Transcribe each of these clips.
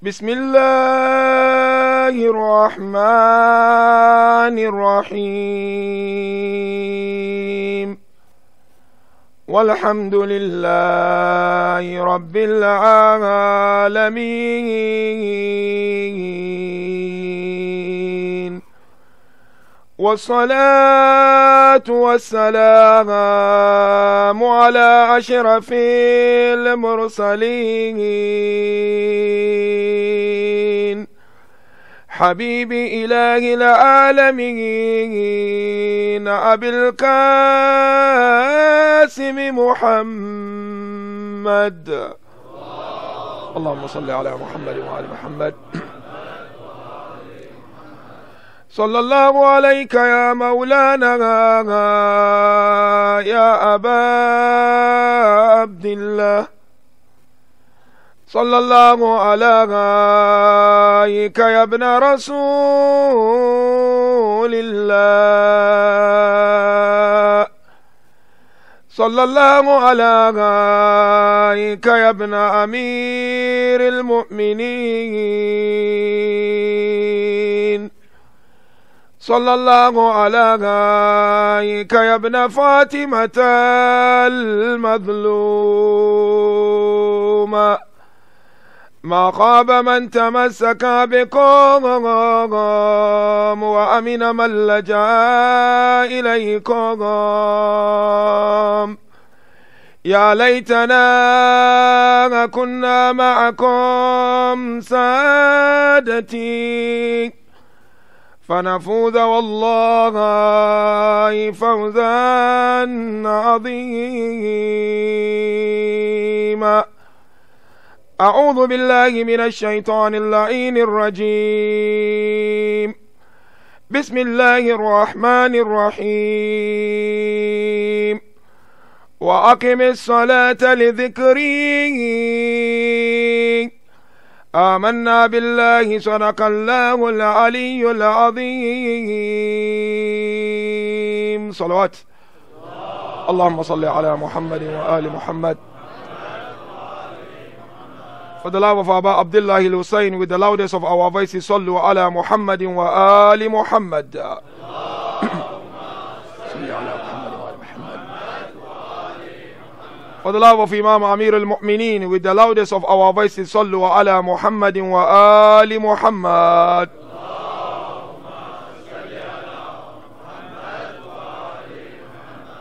بسم الله الرحمن الرحيم والحمد لله رب العالمين والصلاة والسلام على أشرف المرسلين حبيب إله العالمين أبي القاسم محمد. اللهم صل على محمد وآل محمد. صلى الله عليك يا مولانا يا أبا عبد الله. صلى الله عليك يا ابن رسول الله. صلى الله عليك يا ابن أمير المؤمنين. صلى الله عليك يا ابن فاطمة المظلومة. ما خاب من تمسك بكم وأمن من لجأ إليكم. يا ليتنا كنا معكم سادتي فنفوز والله فوزا عظيما. أعوذ بالله من الشيطان اللعين الرجيم. بسم الله الرحمن الرحيم. وأقم الصلاة لذكري. آمنا بالله صدق الله العلي العظيم. صلوات. اللهم صل على محمد وآل محمد. For the love of Abba Abdullah al-Hussein, with the loudest of our voices, sallu ala Muhammadin wa ali Muhammad. For the love of Imam Amir al-Mu'mineen, with the loudest of our voices, sallu ala Muhammadin wa ali Muhammad.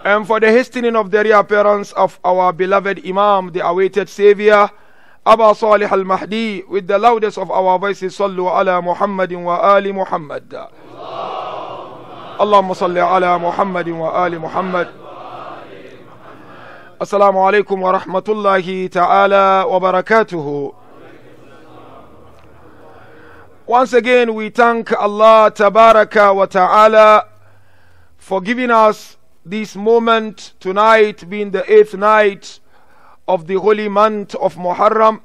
And for the hastening of the reappearance of our beloved Imam, the awaited Savior, Aba Salih al-Mahdi, with the loudest of our voices, sallu ala Muhammadin wa ali Muhammad. Allahumma salli ala Muhammadin wa ali Muhammad. Assalamu alaikum wa rahmatullahi ta'ala wa barakatuhu. Once again, we thank Allah tabaraka wa ta'ala for giving us this moment tonight, being the 8th night of the holy month of Muharram,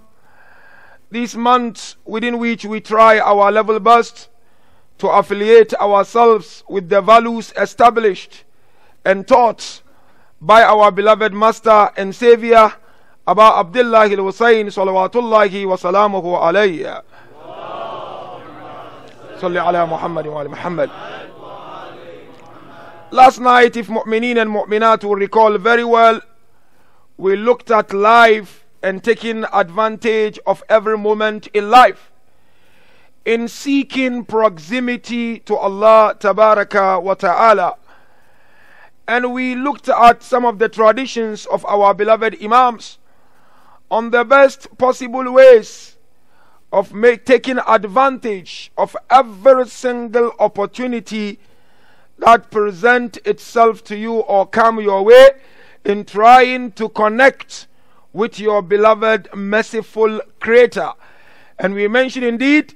this month within which we try our level best to affiliate ourselves with the values established and taught by our beloved Master and Savior, Aba Abdullah al-Hussein salawatullahi wa salamuhu alayhi. Salli ala Muhammad wa ala Muhammad. Last night, if mu'mineen and mu'minat will recall very well, we looked at life and taking advantage of every moment in life in seeking proximity to Allah tabaraka wa ta'ala. And we looked at some of the traditions of our beloved Imams on the best possible ways of taking advantage of every single opportunity that present itself to you or come your way in trying to connect with your beloved merciful Creator. And we mentioned indeed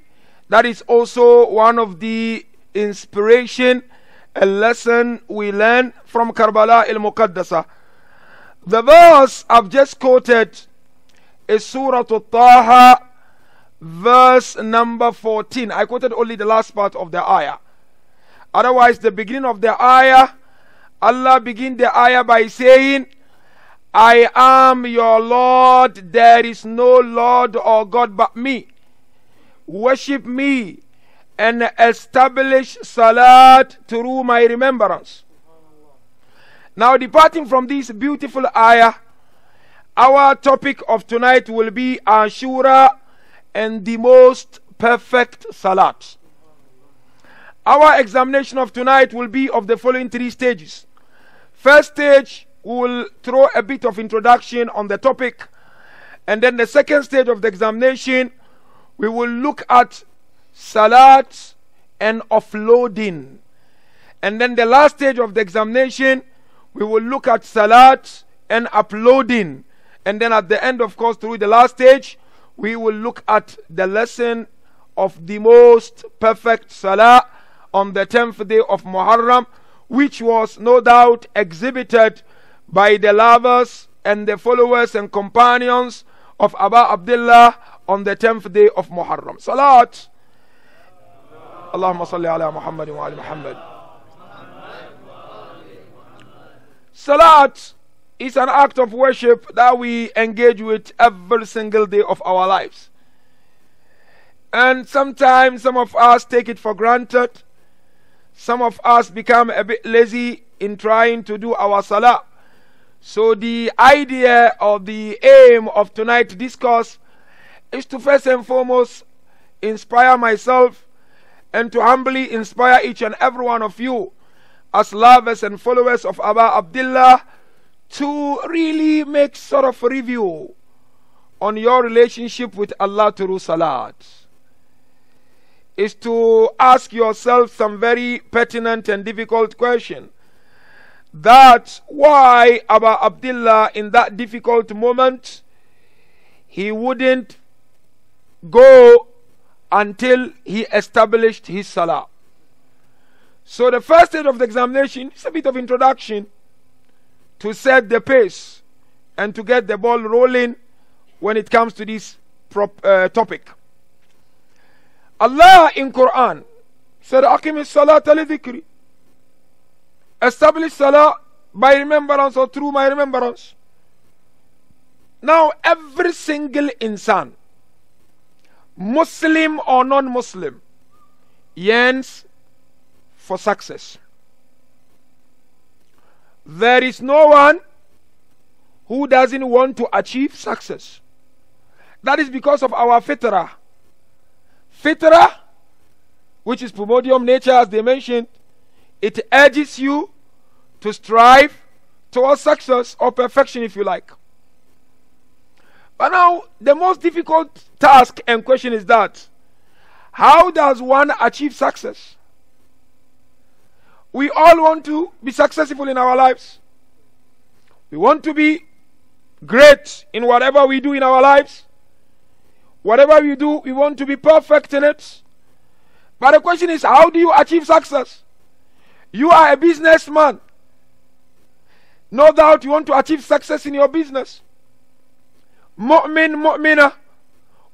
that is also one of the inspiration, a lesson we learn from Karbala al-Muqaddasa. The verse I've just quoted is Surah Al-Taha, verse number 14. I quoted only the last part of the ayah. Otherwise, the beginning of the ayah, Allah begins the ayah by saying, I am your Lord, there is no Lord or God but me. worship me and establish salat through my remembrance. Now, departing from this beautiful ayah, our topic of tonight will be Ashura and the most perfect salat. Our examination of tonight will be of the following three stages. First stage, we will throw a bit of introduction on the topic, and then the second stage of the examination, we will look at salat and offloading. And then the last stage of the examination, we will look at salat and uploading. And then at the end, of course, through the last stage, we will look at the lesson of the most perfect salah on the 10th day of Muharram, which was no doubt exhibited by the lovers and the followers and companions of Abu Abdullah on the 10th day of Muharram. Salat. Allahumma salli ala Muhammad wa ala Muhammad. Salat is an act of worship that we engage with every single day of our lives. And sometimes some of us take it for granted. Some of us become a bit lazy in trying to do our salah. So the idea or the aim of tonight's discourse is to first and foremost inspire myself and to humbly inspire each and every one of you as lovers and followers of Abu Abdullah to really make sort of a review on your relationship with Allah through salat. Is to ask yourself some very pertinent and difficult question. That's why Abu Abdullah in that difficult moment, he wouldn't go until he established his salah. So the first stage of the examination is a bit of introduction to set the pace and to get the ball rolling when it comes to this topic. Allah in Quran said, Aqim as-salata li dhikri. Establish salah by remembrance or through my remembrance. Now, every single insan, Muslim or non-Muslim, yearns for success. There is no one who doesn't want to achieve success. That is because of our fitrah. Fitrah, which is primordial nature as they mentioned, it urges you to strive towards success or perfection if you like. But now, the most difficult task and question is that, how does one achieve success? We all want to be successful in our lives. We want to be great in whatever we do in our lives. Whatever we do, we want to be perfect in it. But the question is, how do you achieve success? You are a businessman. No doubt you want to achieve success in your business. Mu'min, mu'mina.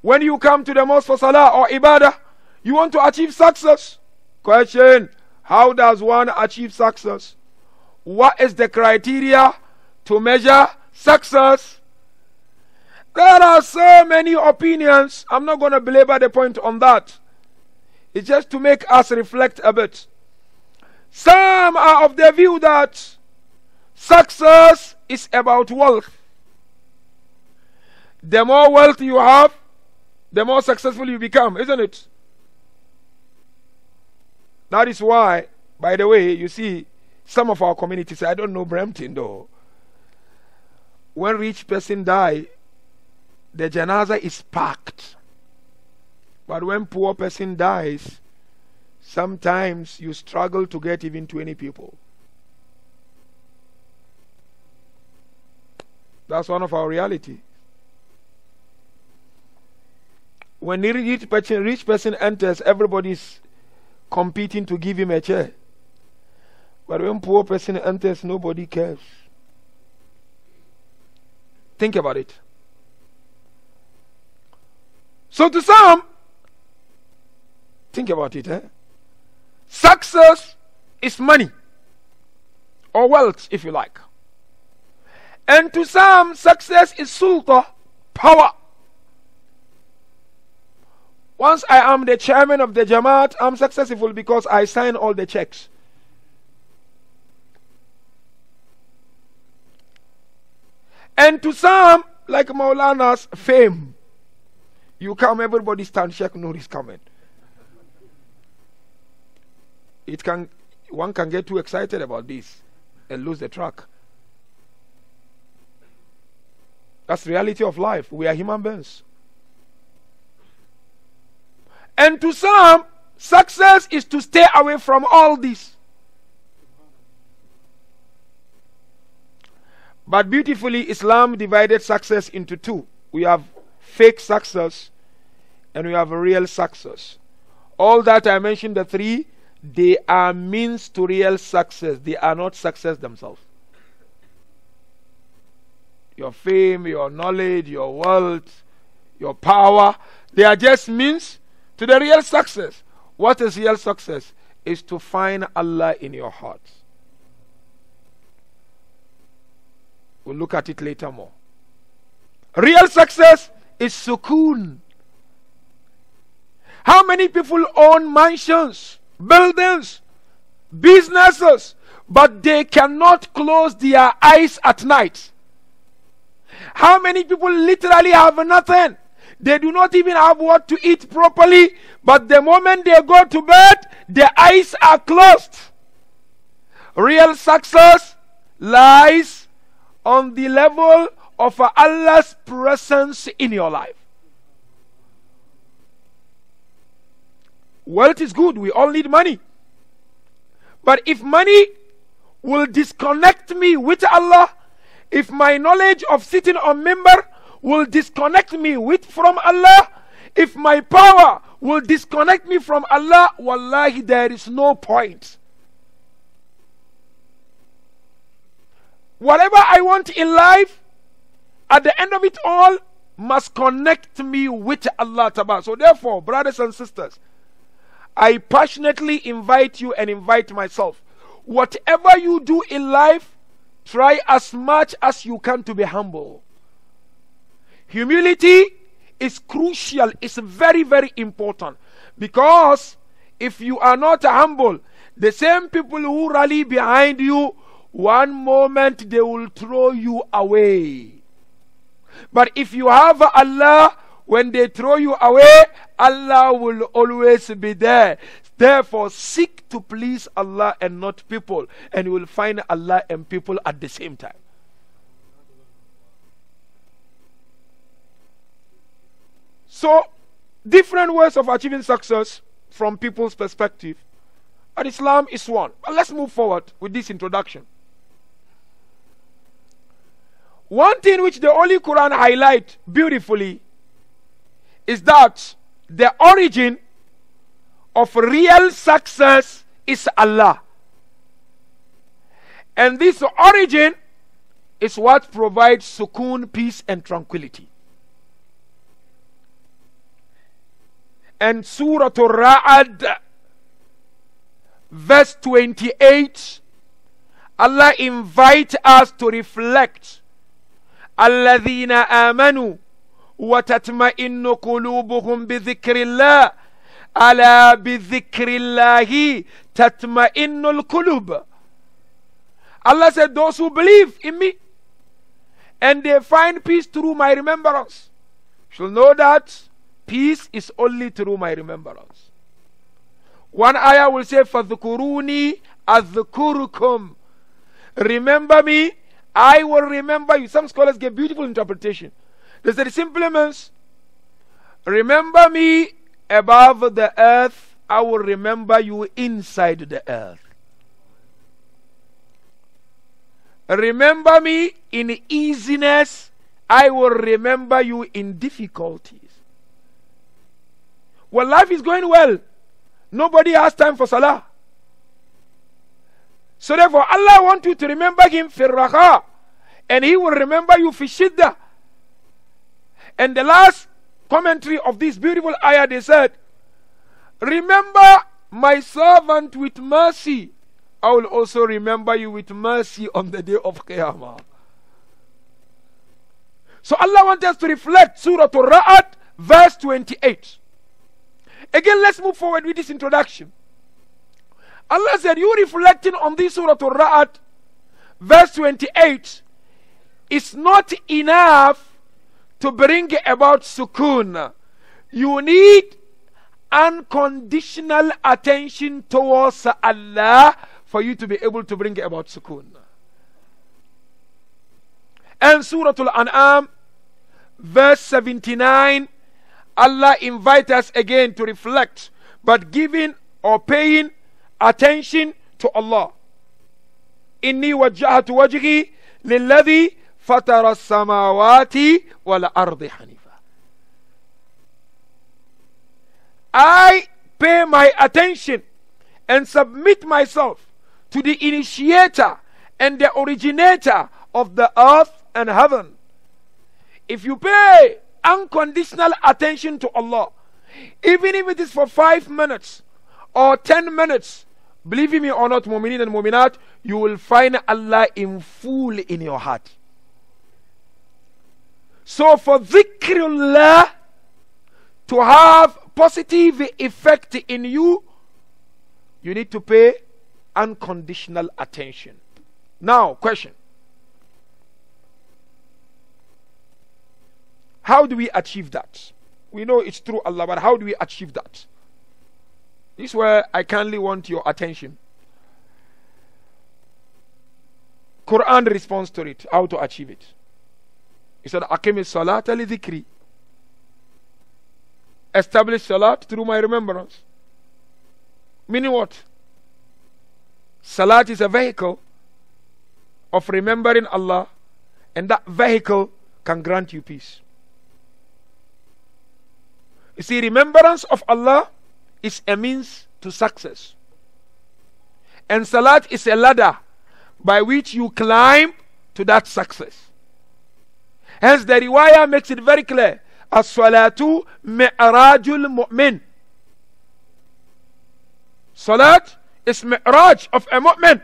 When you come to the mosque for salah or ibadah, you want to achieve success. Question, how does one achieve success? What is the criteria to measure success? There are so many opinions. I'm not going to belabor the point on that. It's just to make us reflect a bit. Some are of the view that success is about wealth. The more wealth you have, the more successful you become, isn't it? That is why, by the way, you see, some of our communities, I don't know Brampton though, when rich person die, the janaza is packed. But when poor person dies, sometimes you struggle to get even 20 people. That's one of our reality. When the rich person enters, everybody's competing to give him a chair. But when poor person enters, nobody cares. Think about it. So to some, think about it. Success is money or wealth, if you like. And to some, success is sulta, power. Once I am the chairman of the Jamaat, I'm successful because I sign all the checks. And to some, like Maulana's fame, you come, everybody stand, Sheikh Noor is coming. One can get too excited about this and lose the track. That's the reality of life. We are human beings. And to some, success is to stay away from all this. But beautifully, Islam divided success into two. We have fake success and we have real success. All that I mentioned, the three, they are means to real success. They are not success themselves. Your fame, your knowledge, your wealth, your power, they are just means to the real success. What is real success? Is to find Allah in your heart. We'll look at it later more. Real success is sukoon. How many people own mansions, buildings, businesses, but they cannot close their eyes at night? How many people literally have nothing? They do not even have what to eat properly, but the moment they go to bed, their eyes are closed. Real success lies on the level of Allah's presence in your life. Wealth is good. We all need money. But if money will disconnect me with Allah, if my knowledge of sitting on member will disconnect me from Allah, if my power will disconnect me from Allah, wallahi, there is no point. Whatever I want in life, at the end of it all, must connect me with Allah Ta'ala. So therefore, brothers and sisters, I passionately invite you and invite myself. Whatever you do in life, try as much as you can to be humble. Humility is crucial. It's very, very important. Because if you are not humble, the same people who rally behind you, one moment they will throw you away. But if you have Allah, when they throw you away, Allah will always be there. Therefore, seek to please Allah and not people, and you will find Allah and people at the same time. So, different ways of achieving success from people's perspective. And Islam is one. But let's move forward with this introduction. One thing which the Holy Quran highlights beautifully is that the origin of real success is Allah. And this origin is what provides sukoon, peace and tranquility. And Surah Al-Ra'd, verse 28, Allah invites us to reflect. الذين آمنوا وتطمئن قلوبهم بذكر الله ألا بذكر الله تطمئن القلوب. Allah said, those who believe in me and they find peace through my remembrance shall know that peace is only through my remembrance. One ayah will say, فَذْكُرُونِي أَذْكُرُكُمْ. Remember me, I will remember you. Some scholars give beautiful interpretation. They say it simply means, remember me above the earth, I will remember you inside the earth. Remember me in easiness, I will remember you in difficulties. When life is going well, nobody has time for salah. So therefore, Allah wants you to remember Him fi raha, and He will remember you fi shiddah. And the last commentary of this beautiful ayah, they said, remember my servant with mercy, I will also remember you with mercy on the day of Qiyamah. So Allah wants us to reflect Surah Al-Ra'd, verse 28. Again, let's move forward with this introduction. Allah said, you reflecting on this Surah Al-Ra'd, verse 28, is not enough to bring about sukoon. You need unconditional attention towards Allah for you to be able to bring about sukoon. And Surah Al-An'am, verse 79, Allah invites us again to reflect, but giving or paying attention to Allah. Inni wajjahtu wajhi lilladhi fatara as-samawati wal ardi hanifa. I pay my attention and submit myself to the initiator and the originator of the earth and heaven. If you pay unconditional attention to Allah, even if it is for 5 minutes or 10 minutes, believe me or not, mu'minin and mu'minat, you will find Allah in full in your heart. So for dhikrullah to have positive effect in you, you need to pay unconditional attention. Now, question. How do we achieve that? We know it's through Allah, but how do we achieve that? This is where I kindly want your attention. Quran responds to it, how to achieve it. He said, Aqim salata li dhikri. Establish salat through my remembrance. Meaning what? Salat is a vehicle of remembering Allah, and that vehicle can grant you peace. You see, remembrance of Allah is a means to success. And salat is a ladder by which you climb to that success. Hence the riwayah makes it very clear. As-salatu mi'rajul mu'min. Salat is mi'raj of a mu'min.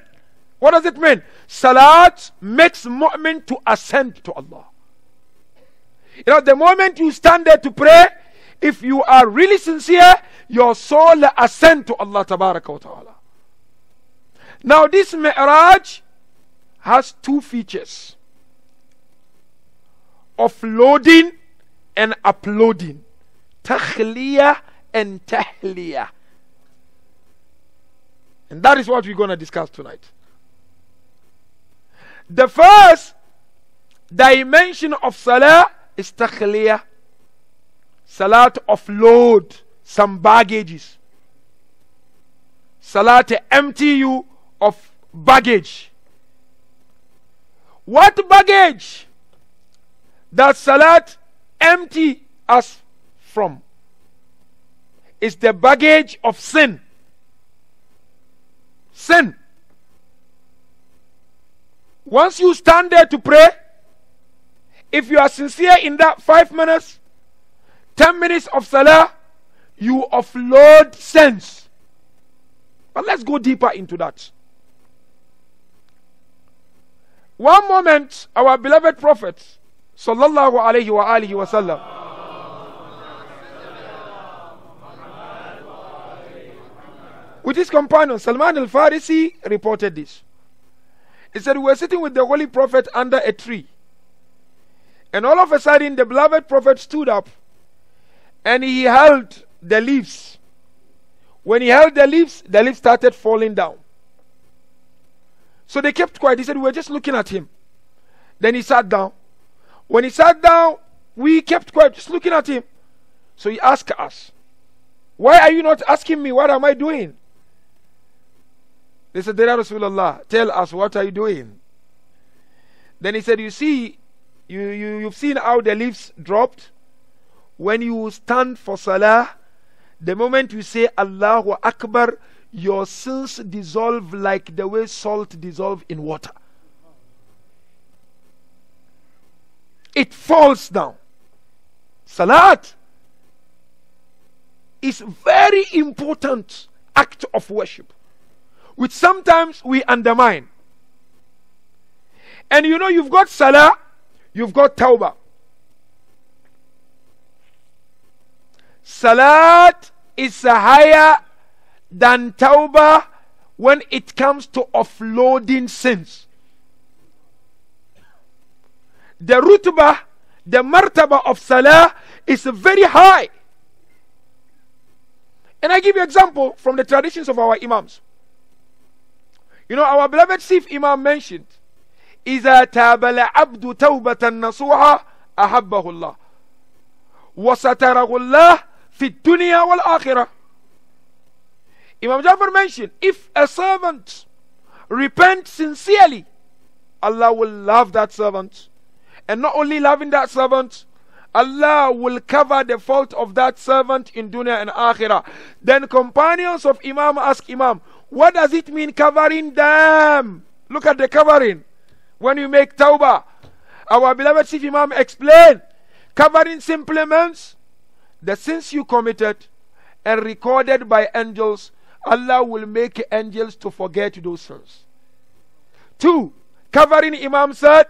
What does it mean? Salat makes mu'min to ascend to Allah. You know, the moment you stand there to pray, if you are really sincere, your soul ascend to Allah tabaraka wa ta'ala. Now this mi'raj has two features: offloading and uploading. Takhliya and tahliya. And that is what we're going to discuss tonight. The first dimension of salah is takhliya. Salah to offload some baggages. Salah to empty you of baggage. What baggage does salat empty us from? Is the baggage of sin. Sin. Once you stand there to pray, if you are sincere in that 5 minutes, 10 minutes of salah, you offload sins. But let's go deeper into that. One moment, our beloved Prophet sallallahu alayhi wa alihi wa sallam, with his companion Salman al-Farisi, reported this. He said, we were sitting with the Holy Prophet under a tree, and all of a sudden the beloved Prophet stood up and he held the leaves. When he held the leaves started falling down. So they kept quiet. He said, we were just looking at him. Then he sat down. When he sat down, we kept quiet, just looking at him. So he asked us, why are you not asking me what am I doing? They said, Ya Rasulullah, tell us, what are you doing? Then he said, you see, you've seen how the leaves dropped. When you stand for salah, the moment you say Allahu Akbar, your sins dissolve like the way salt dissolves in water. It falls down. Salat is very important act of worship, which sometimes we undermine. And you know, you've got salah, you've got tawbah. Salat is higher than Tawbah when it comes to offloading sins. The rutbah, the martaba of Salah is very high. And I give you an example from the traditions of our Imams. You know, our beloved Sif Imam mentioned, إِذَا تَابَ الْعَبْدُ تَوْبَةً نَصُوحًا أَحَبَّهُ اللَّهُ وَسَتَرَهُ اللَّهُ فِي الدُّنْيَا وَالْآخِرَةِ. Imam Jafar mentioned, if a servant repents sincerely, Allah will love that servant. And not only loving that servant, Allah will cover the fault of that servant in dunya and akhirah. Then companions of Imam ask Imam, what does it mean covering them? Look at the covering. When you make tawbah, our beloved Chief Imam explained, covering simply means the sins you committed and recorded by angels, Allah will make angels to forget those sins. 2, covering, Imam said,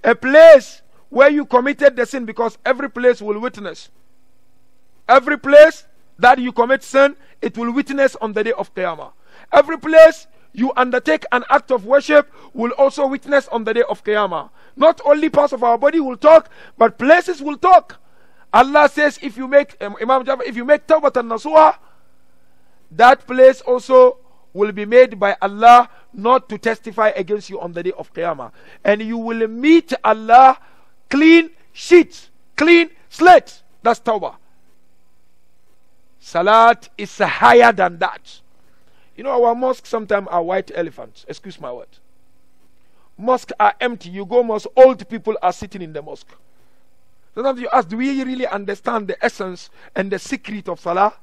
a place where you committed the sin, because every place will witness. Every place that you commit sin, it will witness on the day of Qiyamah. Every place you undertake an act of worship will also witness on the day of Qiyamah. Not only parts of our body will talk, but places will talk. Allah says, if you make Imam Jafar, if you make Tawbatan Nasuha, that place also will be made by Allah not to testify against you on the day of Qiyamah. And you will meet Allah clean sheets, clean slate. That's Tawbah. Salat is higher than that. You know, our mosques sometimes are white elephants. Excuse my word. Mosques are empty. You go mosque, old people are sitting in the mosque. Sometimes you ask, do we really understand the essence and the secret of Salah?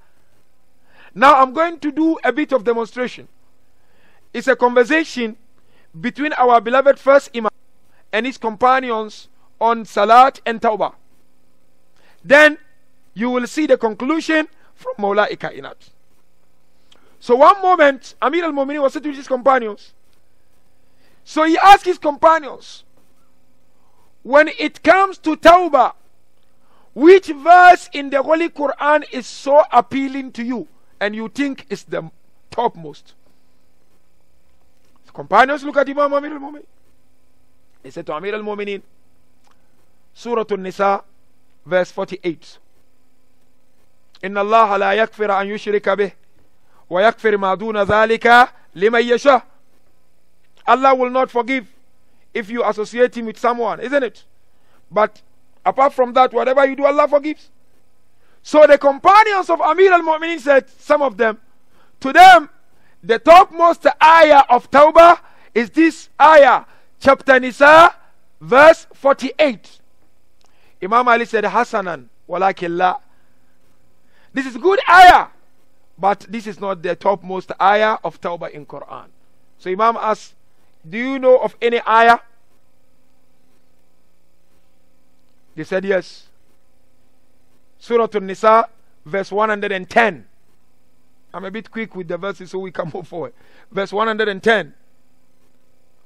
Now I'm going to do a bit of demonstration. It's a conversation between our beloved first Imam and his companions on Salat and Tawbah. Then you will see the conclusion from Mawla Kainat. So one moment, Amir al-Mu'minin was sitting with his companions. So he asked his companions, when it comes to Tawbah, which verse in the Holy Quran is so appealing to you and you think is the topmost? The companions look at Imam Amir al-Mu'minin. He said to Amir al-Mu'minin, Surah An-Nisa, verse 48. Inna Allah la yakfir an yushrika bih wa yakfir ma duna dhalika liman yasha. Allah will not forgive if you associate him with someone, isn't it? But apart from that, whatever you do, Allah forgives. So the companions of Amir al-Mu'minin said, some of them, to them, the topmost ayah of Tawbah is this ayah, chapter Nisa, verse 48. Imam Ali said, Hasanan, walakin la. This is good ayah, but this is not the topmost ayah of Tawbah in Quran. So Imam asked, do you know of any ayah? They said yes. Surah An-Nisa, verse 110. I'm a bit quick with the verses so we can move forward. Verse 110.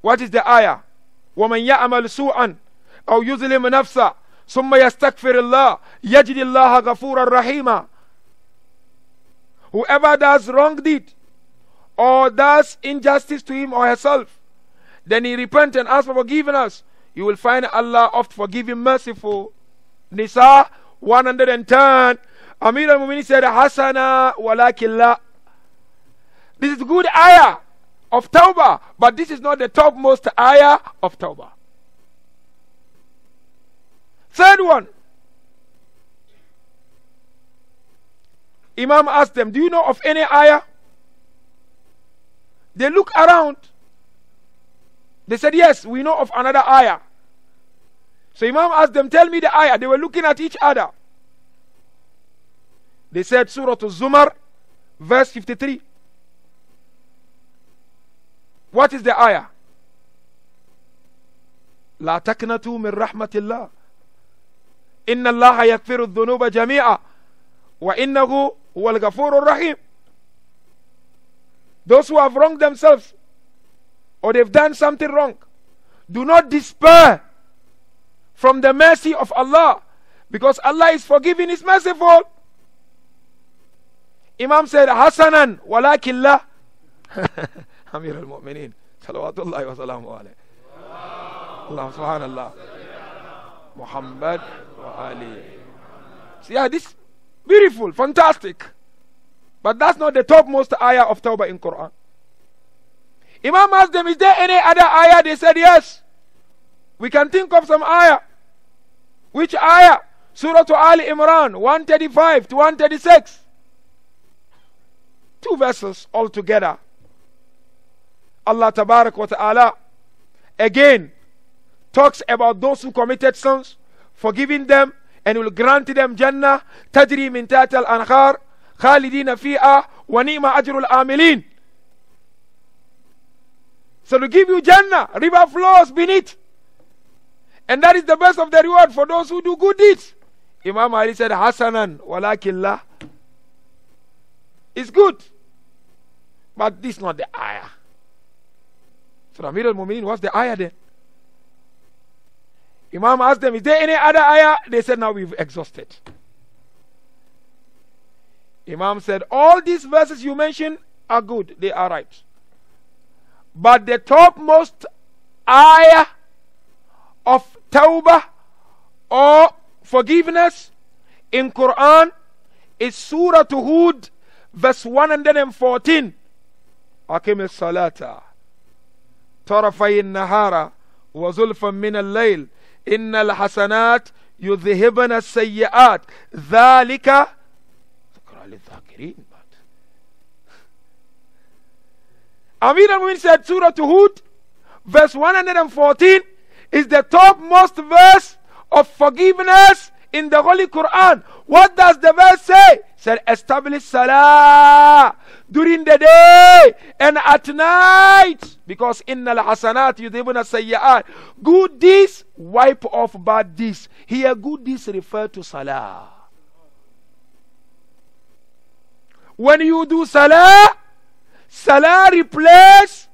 What is the ayah? وَمَنْ يَعْمَلْ سُوءًا أَوْ يُظْلِمْ نَفْسَهُ ثُمَّ يَسْتَغْفِرِ اللَّهَ يَجِدِ اللَّهَ غَفُورًا رَحِيمًا. Whoever does wrong deed or does injustice to him or herself, then he repents and asks for forgiveness, you will find Allah oft forgiving, merciful. Nisa 110. Amir al-Mu'minin said, Hasana walakin la. This is good ayah of Tawbah, but this is not the topmost ayah of Tawbah. Third one. Imam asked them, do you know of any ayah? They look around. They said, yes, we know of another ayah. So Imam asked them, tell me the ayah. They were looking at each other. They said, Surah Al-Zumar, verse 53. What is the ayah? لا تقنطوا من رحمة الله إن الله يغفر الذنوب جميعا وإنه هو الغفور الرحيم. Those who have wronged themselves or they've done something wrong, do not despair from the mercy of Allah, because Allah is forgiving, is merciful. Imam said, Hasanan, walakin la. Amir al-Mu'mineen. Salawatullahi wa salamu alayhi. Allah subhanallah. Muhammad wa Ali. So yeah, this beautiful, fantastic. But that's not the topmost ayah of Tawbah in Quran. Imam asked them, is there any other ayah? They said yes. We can think of some ayah. Which ayah? Surah to Ali Imran 135 to 136. 2 verses altogether. Allah Tabarak wa Ta'ala again talks about those who committed sins, forgiving them, and will grant them Jannah, tajri min tahtiha al-anhar, khalidina fiha, wa ni'ma ajrul amilin. So to give you Jannah, river flows beneath. And that is the best of the reward for those who do good deeds. Imam Ali said, Hasanan, walakin la. It's good. But this is not the ayah. So Amir al-Mu'mineen, what's the ayah then? Imam asked them, is there any other ayah? They said, now we've exhausted. Imam said, all these verses you mentioned are good. They are right. But the topmost ayah of Tawbah or forgiveness in Quran is Surah Hud, verse 114. أقم الصلاة طرفي النهار وزلفا من الليل إن الحسنات يذهبن السيئات ذلك ذكرى للذاكرين. Amir al-Mu'min said Surah Hud, verse 114 is the topmost verse of forgiveness in the Holy Quran. What does the verse say? It said, establish salah during the day and at night, because innal hasanat yudhibuna sayyi'at. Good deeds wipe off bad deeds. Here good deeds refer to salah. When you do salah, salah replace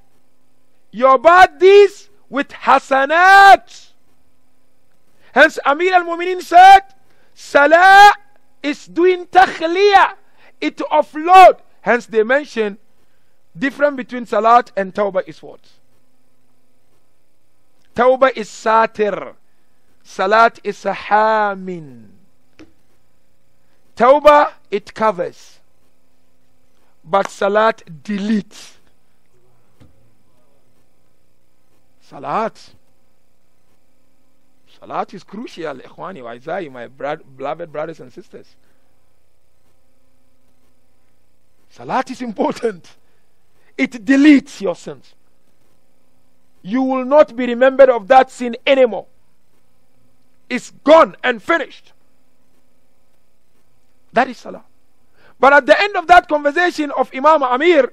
your bad deeds with hasanat. Hence Amir al-Mu'mineen said, salah is doing takhliyah, it offload. Hence they mention difference between salat and tawbah is what? Tawbah is satir, salat is hamin. Tawbah, it covers, but salat deletes. Salat is crucial, ikhwani wa izai, my beloved brothers and sisters. Salat is important. It deletes your sins. You will not be remembered of that sin anymore. It's gone and finished. That is salah. But at the end of that conversation of Imam Amir,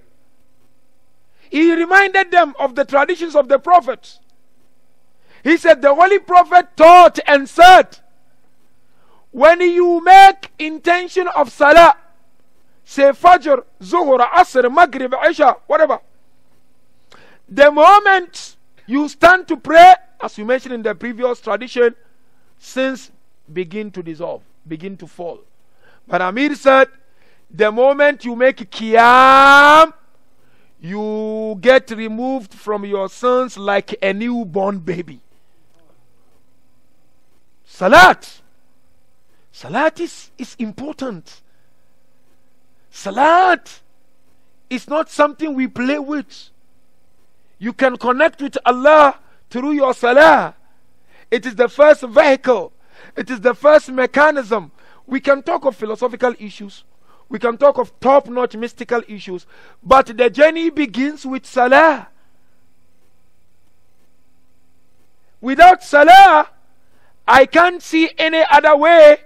he reminded them of the traditions of the prophets. He said the Holy Prophet taught and said, when you make intention of salah, say Fajr, Zuhur, Asr, Maghrib, Isha, whatever, the moment you stand to pray, as we mentioned in the previous tradition, sins begin to dissolve, begin to fall. But Amir said, the moment you make Qiyam, you get removed from your sins like a newborn baby. Salat is important. Salat is not something we play with. You can connect with Allah through your salah. It is the first vehicle. It is the first mechanism. We can talk of philosophical issues. We can talk of top-notch mystical issues. But the journey begins with salah. Without salah, I can't see any other way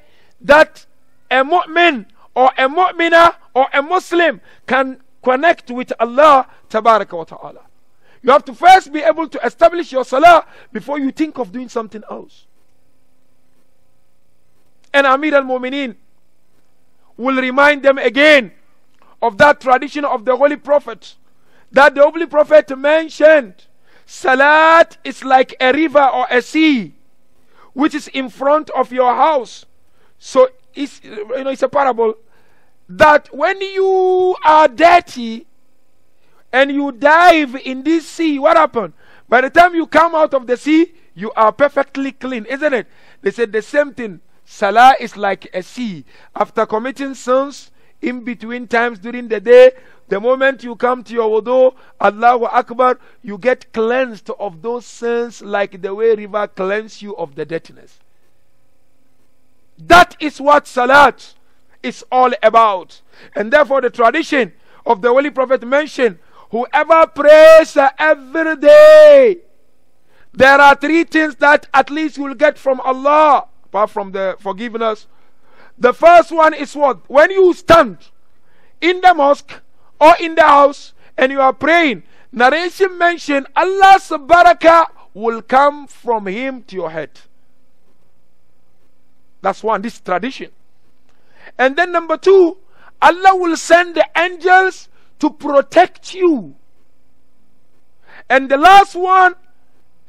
that a mu'min or a mu'minah or a Muslim can connect with Allah Tabaraka wa Ta'ala. You have to first be able to establish your salah before you think of doing something else. And Amir al-Mu'mineen will remind them again of that tradition of the Holy Prophet, that the Holy Prophet mentioned salat is like a river or a sea which is in front of your house. So it's a parable. that when you are dirty and you dive in this sea, what happened? By the time you come out of the sea, you are perfectly clean, isn't it? They said the same thing. Salah is like a sea. After committing sins in between times during the day, the moment you come to your wudu, Allahu Akbar, you get cleansed of those sins like the way river cleanses you of the dirtiness. That is what Salat is all about. And therefore the tradition of the Holy Prophet mentioned, whoever prays every day, there are 3 things that at least you will get from Allah, apart from the forgiveness. The first one is what? When you stand in the mosque or in the house and you are praying, narration mention Allah's barakah will come from him to your head. That's one, this tradition. And then number 2, Allah will send the angels to protect you. And the last one,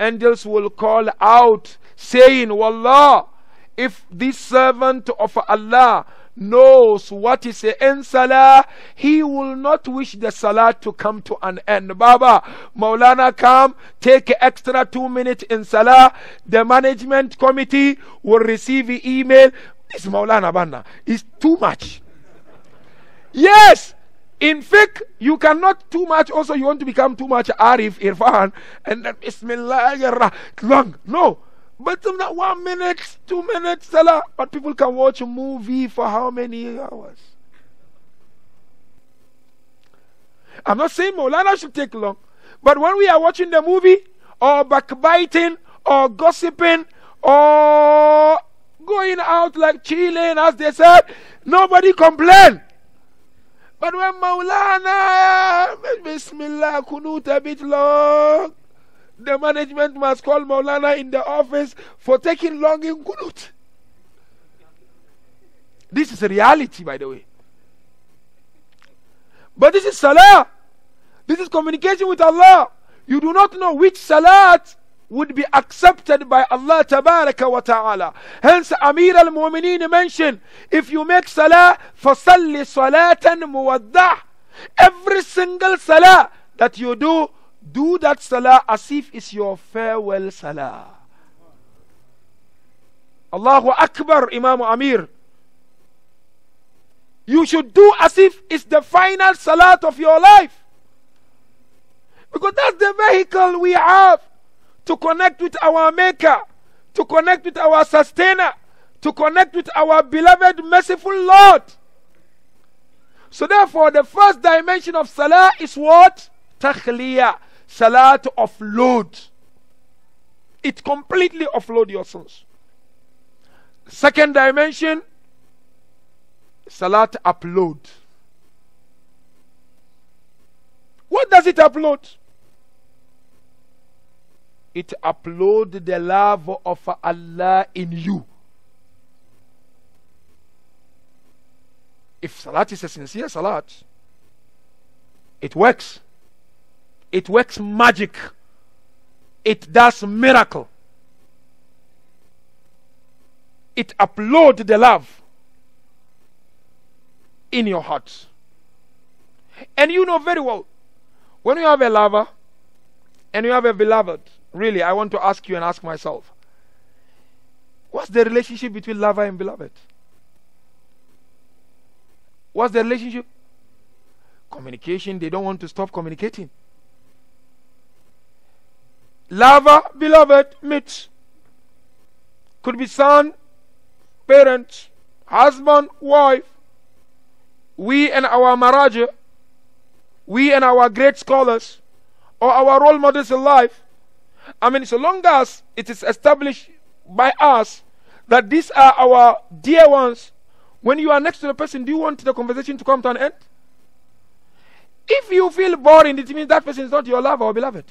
angels will call out saying, Wallah, if this servant of Allah knows what is in Salah, he will not wish the Salah to come to an end. Baba, Maulana come, take extra 2 minutes in Salah. The management committee will receive an email. This Maulana Banna is too much. Yes, in fact, you cannot too much. Also, you want to become too much Arif, Irfan, and then Bismillah, long. No. But 1 minute, 2 minutes, Salah. But people can watch a movie for how many hours? I'm not saying Maulana should take long. But when we are watching the movie, or backbiting, or gossiping, or going out like chilling, as they said, nobody complain. But when Maulana, Bismillah, kunut a bit long, the management must call Maulana in the office for taking long in kunut. This is a reality, by the way. But this is salah. This is communication with Allah. You do not know which salat would be accepted by Allah tabaraka wa ta'ala. Hence Amir al-Mu'mineen mentioned, if you make salah, فَصَلِّ صَلَاةً مُوَدَّعَ. Every single salah that you do that salah as if it's your farewell salah. Allahu Akbar, Imam Amir. You should do as if it's the final salat of your life. Because that's the vehicle we have to connect with our Maker, to connect with our Sustainer, to connect with our beloved merciful Lord. So therefore, the first dimension of salah is what? Takhliyah. Salat offload. It completely offload your sins. Second dimension, salat upload. What does it upload? It upload the love of Allah in you. If salat is a sincere salat, it works. It works magic. It does miracle. It uploads the love in your heart. And you know very well, when you have a lover and you have a beloved, really, I want to ask you and ask myself, what's the relationship between lover and beloved? What's the relationship? Communication. They don't want to stop communicating. Lover, beloved, meet. Could be son, parent, husband, wife. We and our maraja, we and our great scholars, or our role models in life. I mean, so long as it is established by us that these are our dear ones, when you are next to the person, do you want the conversation to come to an end? If you feel boring, it means that person is not your lover or beloved.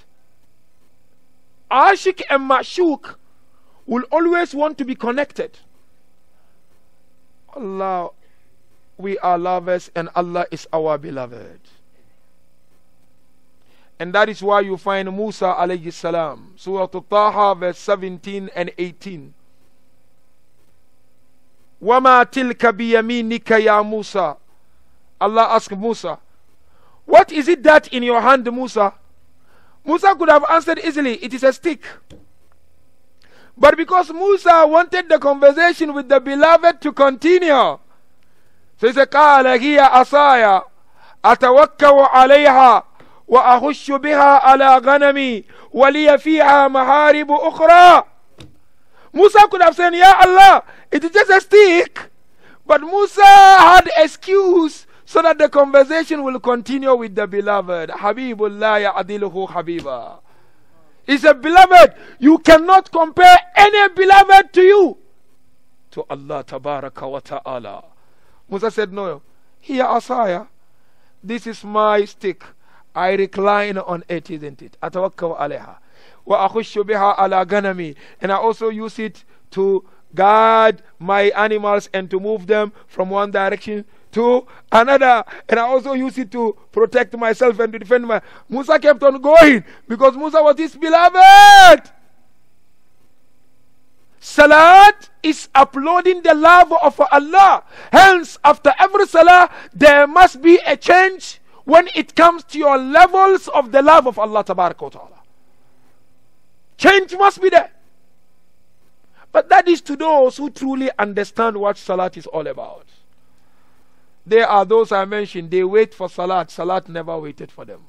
Ashik and Mashuk will always want to be connected. Allah, we are lovers and Allah is our beloved. And that is why you find Musa alayhi salam, Surah Taha verse 17 and 18. وَمَا تِلْكَ بِيَمِينِكَ يَا مُوسَى. Allah asked Musa, what is it that in your hand, Musa? Musa could have answered easily, it is a stick. But because Musa wanted the conversation with the beloved to continue, so he said, قال هي عصاي أتوكأ عليها وأخش بها على غنمي ولي فيها محارب أخرى. Musa could have said, Ya Allah, it is just a stick. But Musa had excuse so that the conversation will continue with the beloved. Habibullah ya'adiluhu habiba. He said, beloved, you cannot compare any beloved to you, to Allah tabaraka wa ta'ala. Musa said, no, here asaya, this is my stick. I recline on it, isn't it? Atawakkau alayha. Wa akhushu biha ala ganami. And I also use it to guard my animals and to move them from one direction to another. And I also use it to protect myself and to defend my... Musa kept on going because Musa was his beloved. Salat is uploading the love of Allah. Hence, after every salah, there must be a change when it comes to your levels of the love of Allah Tabaraka wa Ta'ala. Change must be there. But that is to those who truly understand what salat is all about. There are those I mentioned, they wait for salat. Salat never waited for them.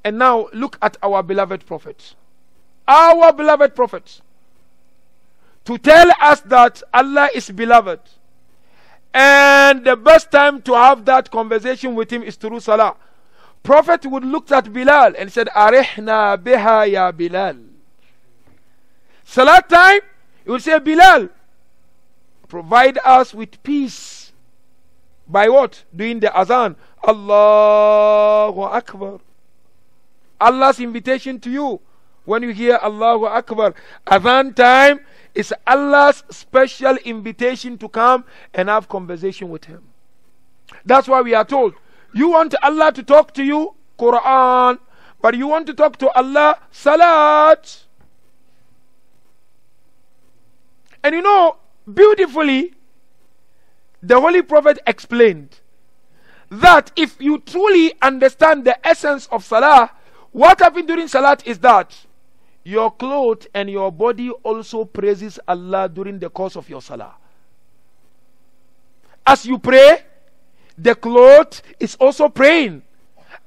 And now look at our beloved Prophet. Our beloved Prophet. To tell us that Allah is beloved. And the best time to have that conversation with him is through salah. Prophet would look at Bilal and said, Arihna biha ya Bilal. Salat time, he would say, Bilal, provide us with peace. By what? Doing the azan. Allahu Akbar. Allah's invitation to you. When you hear Allahu Akbar, azan time is Allah's special invitation to come and have conversation with him. That's why we are told, you want Allah to talk to you, Quran. But you want to talk to Allah, Salat. And you know, beautifully, the Holy Prophet explained that if you truly understand the essence of Salah, what happened during Salat is that your clothes and your body also praises Allah during the course of your Salah. As you pray, the cloth is also praying.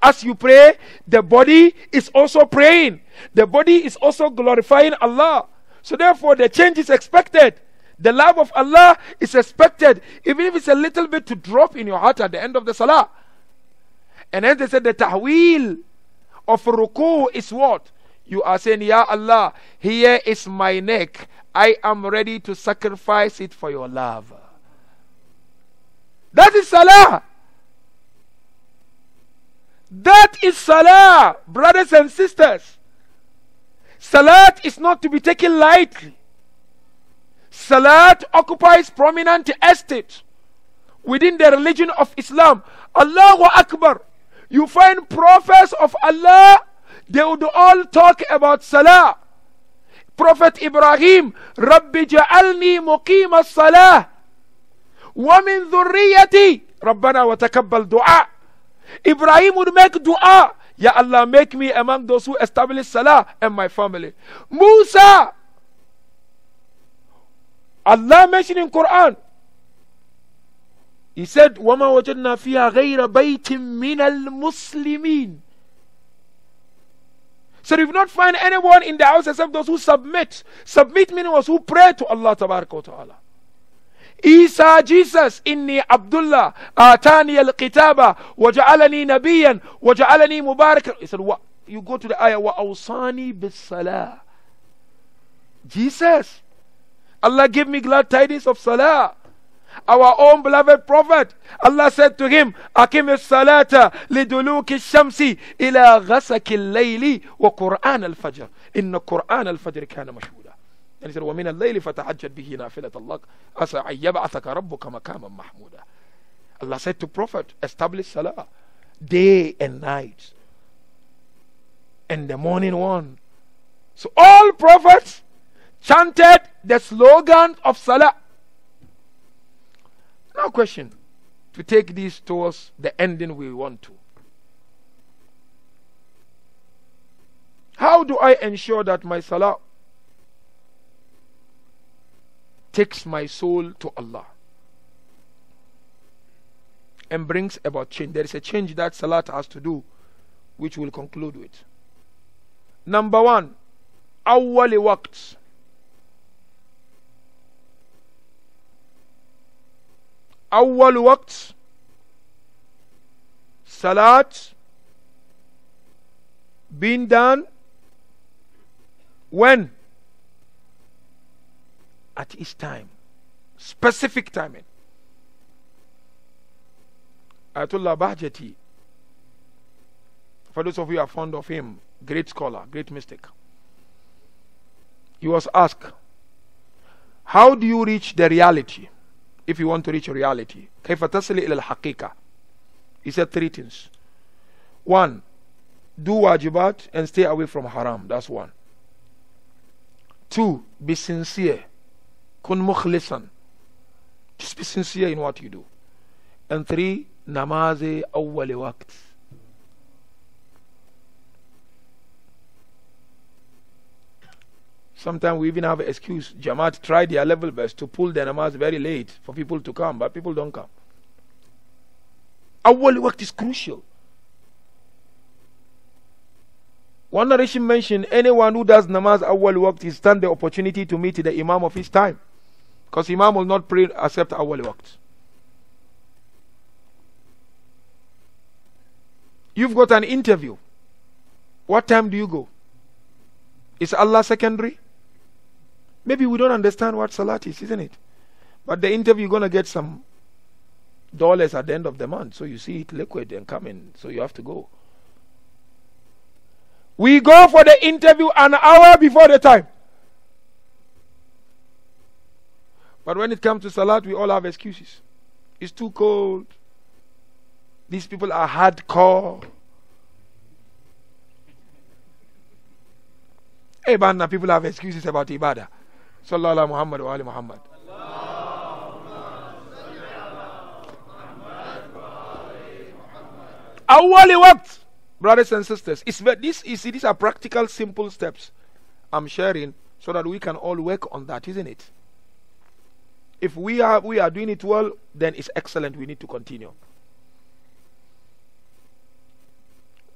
As you pray, the body is also praying. The body is also glorifying Allah. So therefore, the change is expected. The love of Allah is expected, even if it's a little bit, to drop in your heart at the end of the Salah. And then they said the tahweel of ruku is what? You are saying, Ya Allah, here is my neck. I am ready to sacrifice it for your love. That is Salah. That is Salah, brothers and sisters. Salat is not to be taken lightly. Salat occupies prominent estate within the religion of Islam. Allahu Akbar. You find prophets of Allah, they would all talk about Salah. Prophet Ibrahim, Rabbi ja'alni muqima as-salah wa min dhurriyyati Rabbana wa taqabbal du'a. Ibrahim would make dua, Ya Allah, make me among those who establish Salah and my family. Musa, Allah mentioned in Quran, He said, وَمَا وَجَدْنَا فِيهَا غَيْرَ بَيْتٍ مِّنَ الْمُسْلِمِينَ. So if you not find anyone in the house except those who submit. Submit meaning was who pray to Allah Tabaraka wa Ta'ala. Isa, Jesus, inni Abdullah, atani al-kitaba, waja'alani nabiyan, waja'alani mubarakan. He said, you go to the ayah, wa awsani bis salah. Jesus, Allah give me glad tidings of salah. Our own beloved Prophet, Allah said to him, Akim as-salata liduluki shamsi ila ghasaki al-layli wa Qur'an al-fajr. Inna Qur'an al-fajr kana mashhuda. And he said, وَمِنَ اللَّيْلِ فَتَحَجَّدْ بِهِ نَافِلَةً لَكَ عَسَىٰ أَن يَبْعَثَكَ رَبُّكَ مَقَامًا مَحْمُودًا. Allah said to Prophet, establish salah day and night and the morning one. So all prophets chanted the slogan of salah. Now Now question, to take this towards the ending we want to. How do I ensure that my salah takes my soul to Allah and brings about change? There is a change that salat has to do, which we'll conclude with. Number one, awwali waqt. Awwal waqt, salat being done when? At its time, specific timing. Ayatollah Bahjati, for those of you who are fond of him, great scholar, great mystic, he was asked, how do you reach the reality? If you want to reach reality, كيف تصل إلى الحقيقة? He said three things. One, do wajibat and stay away from haram. That's one. Two, be sincere. Kun mukhlisan. Just be sincere in what you do. And three, namaze awwali waqt. Sometimes we even have an excuse. Jamaat try their level best to pull the namaz very late for people to come, but people don't come. Awwal waqt is crucial. One narration mentioned anyone who does namaz awwal waqt is stand the opportunity to meet the imam of his time, because imam will not pray except awwal waqt. You've got an interview. What time do you go? Is Allah secondary? Maybe we don't understand what salat is, isn't it? But the interview, you're going to get some dollars at the end of the month. So you see it liquid and coming. So you have to go. We go for the interview an hour before the time. But when it comes to salat, we all have excuses. It's too cold. These people are hardcore. Hey, Banna, people have excuses about ibadah. Sallallahu Muhammad wa ali Muhammad. Awwali waqt, brothers and sisters. These are practical, simple steps I'm sharing so that we can all work on that, isn't it? If we are doing it well, then it's excellent. We need to continue.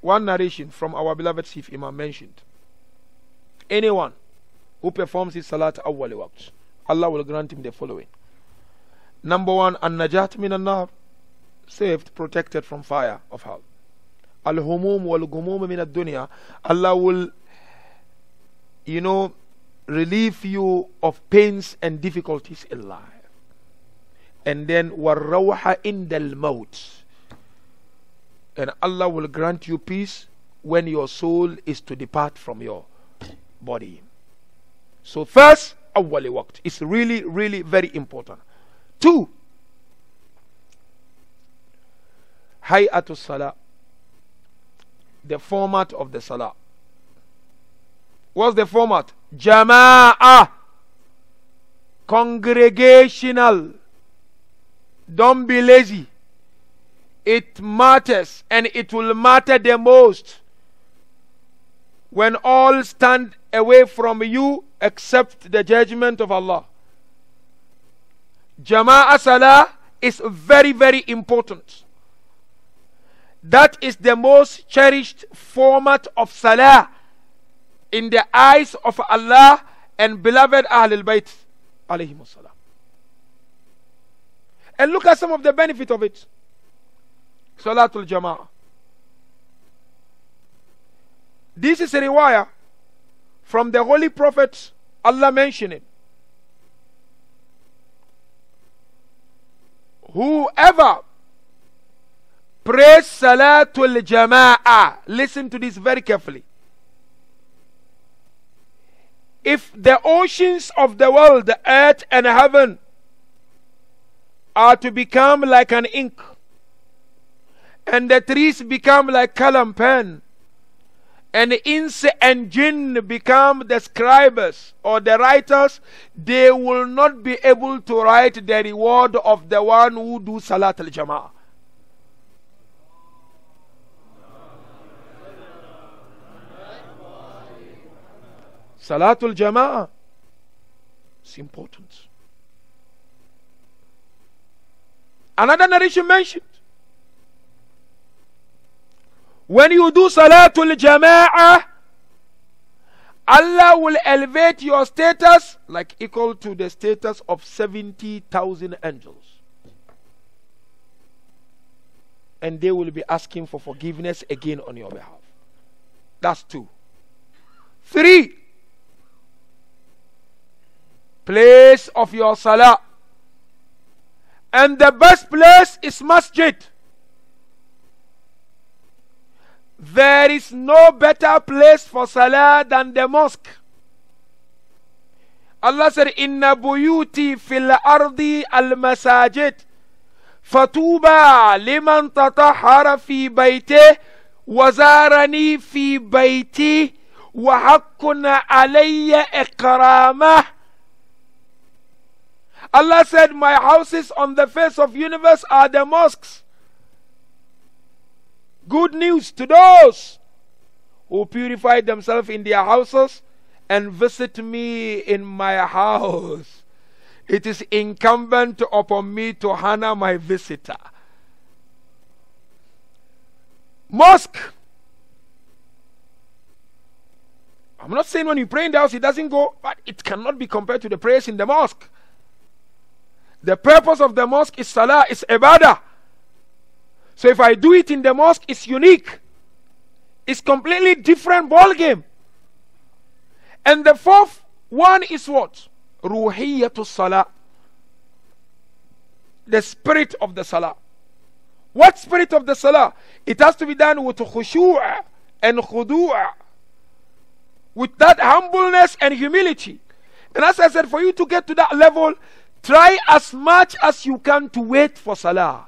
One narration from our beloved Chief Imam mentioned, anyone who performs his salat awwal waqt, Allah will grant him the following. Number one, an-najat min an-nar, saved, protected from fire of hell. Al-humum wal-gumum min ad-dunya, Allah will, relieve you of pains and difficulties in life. And then war-rawha indal maut, and Allah will grant you peace when your soul is to depart from your body. So first, awwali waqt is really, really very important. Two, hay'atu salah, the format of the salah. What's the format? Jama'ah, congregational. Don't be lazy. It matters, and it will matter the most when all stand away from you except the judgment of Allah. Jama'ah Salah is very, very important. That is the most cherished format of Salah in the eyes of Allah and beloved Ahlul Bayt alayhimus salam. And look at some of the benefit of it. Salatul Jama'ah. This is a riwayah from the Holy Prophet, Allah mentioning, whoever prays Salatul Jama'ah, listen to this very carefully. If the oceans of the world, the earth and heaven, are to become like an ink, and the trees become like kalam pen, and inns and jinn become the scribes or the writers, they will not be able to write the reward of the one who do Salat al-Jama'ah. Salatul Jama'ah is important. Another narration mentioned, when you do Salatul Jama'ah, Allah will elevate your status like equal to the status of 70,000 angels. And they will be asking for forgiveness again on your behalf. That's 2. 3, place of your salah. And the best place is masjid. There is no better place for salah than the mosque. Allah said, Inna buyuti fil ardi al masajid. Fatuba liman tatahara fi bayti wazarani fi bayti wa haqquna alayya ikramah. Allah said, my houses on the face of universe are the mosques. Good news to those who purify themselves in their houses and visit me in my house. It is incumbent upon me to honor my visitor. Mosque. I'm not saying when you pray in the house it doesn't go, but it cannot be compared to the prayers in the mosque. The purpose of the mosque is salah, is ibadah. So if I do it in the mosque, it's unique. It's completely different ball game. And the 4th one is what? Ruhiyatul salah. The spirit of the salah. What spirit of the salah? It has to be done with khushu' and khudu'. With that humbleness and humility. And as I said, for you to get to that level, try as much as you can to wait for salah.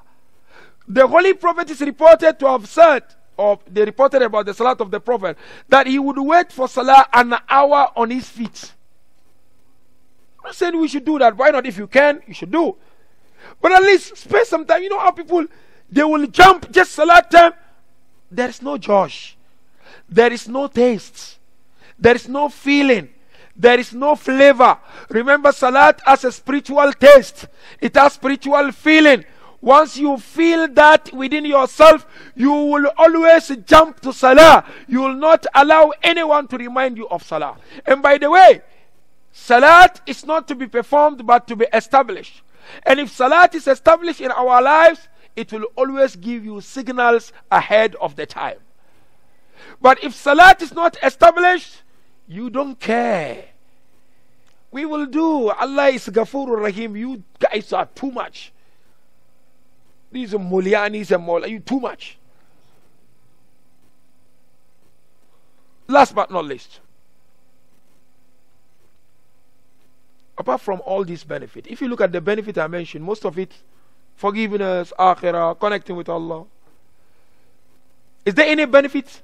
The Holy Prophet is reported to have said, or they reported about the salat of the Prophet, that he would wait for salah an hour on his feet. I'm not saying we should do that. Why not? If you can, you should do. But at least spend some time. You know how people, they will jump just salat time. There is no josh. There is no taste. There is no feeling. There is no flavor. Remember, salat has a spiritual taste. It has spiritual feeling. Once you feel that within yourself, you will always jump to salah. You will not allow anyone to remind you of salah. And by the way, salat is not to be performed but to be established. And if salat is established in our lives, it will always give you signals ahead of the time. But if salat is not established, you don't care. We will do. Allah is Ghafurur Rahim. You guys are too much. These are Mulyanis and Mawla. You too much. Last but not least, apart from all these benefits, if you look at the benefit I mentioned, most of it, forgiveness, akhirah, connecting with Allah. Is there any benefit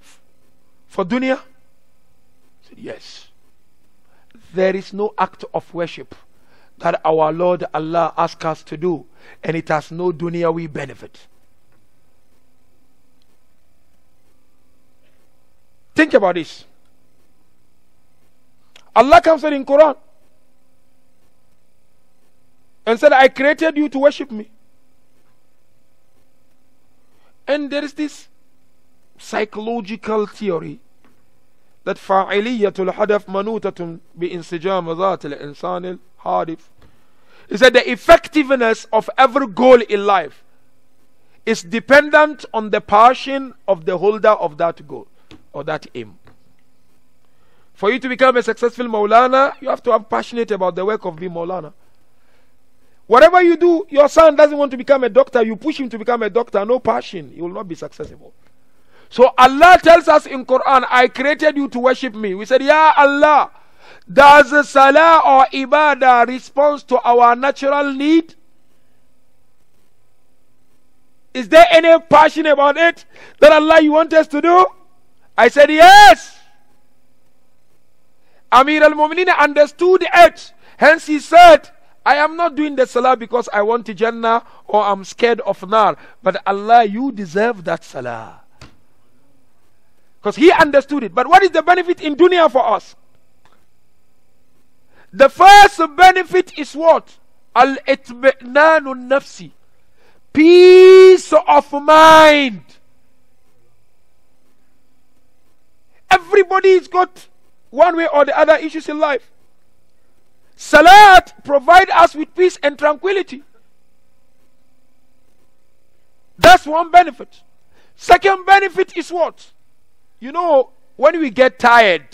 for dunya? I said, yes. There is no act of worship that our Lord Allah asks us to do, and it has no dunyawi benefit. Think about this. Allah comes in Quran and said, I created you to worship me. And there is this psychological theory that فاعلية الحدث منوطة بانسجام ذات الإنسان الحادث. He said the effectiveness of every goal in life is dependent on the passion of the holder of that goal or that aim. For you to become a successful Maulana, you have to be passionate about the work of being Maulana. Whatever you do, your son doesn't want to become a doctor, you push him to become a doctor, no passion, he will not be successful. So Allah tells us in Quran, I created you to worship me. We said, Ya Allah, does salah or ibadah respond to our natural need? Is there any passion about it that Allah you want us to do? I said, yes. Amir al-Mu'mineen understood it. Hence he said, I am not doing the salah because I want Jannah or I'm scared of Nar. But Allah, you deserve that salah. Because he understood it. But what is the benefit in dunya for us? The first benefit is what? Al-itmi'nanu nafsi. Peace of mind. Everybody's got one way or the other issues in life. Salat provide us with peace and tranquility. That's one benefit. Second benefit is what? You know, when we get tired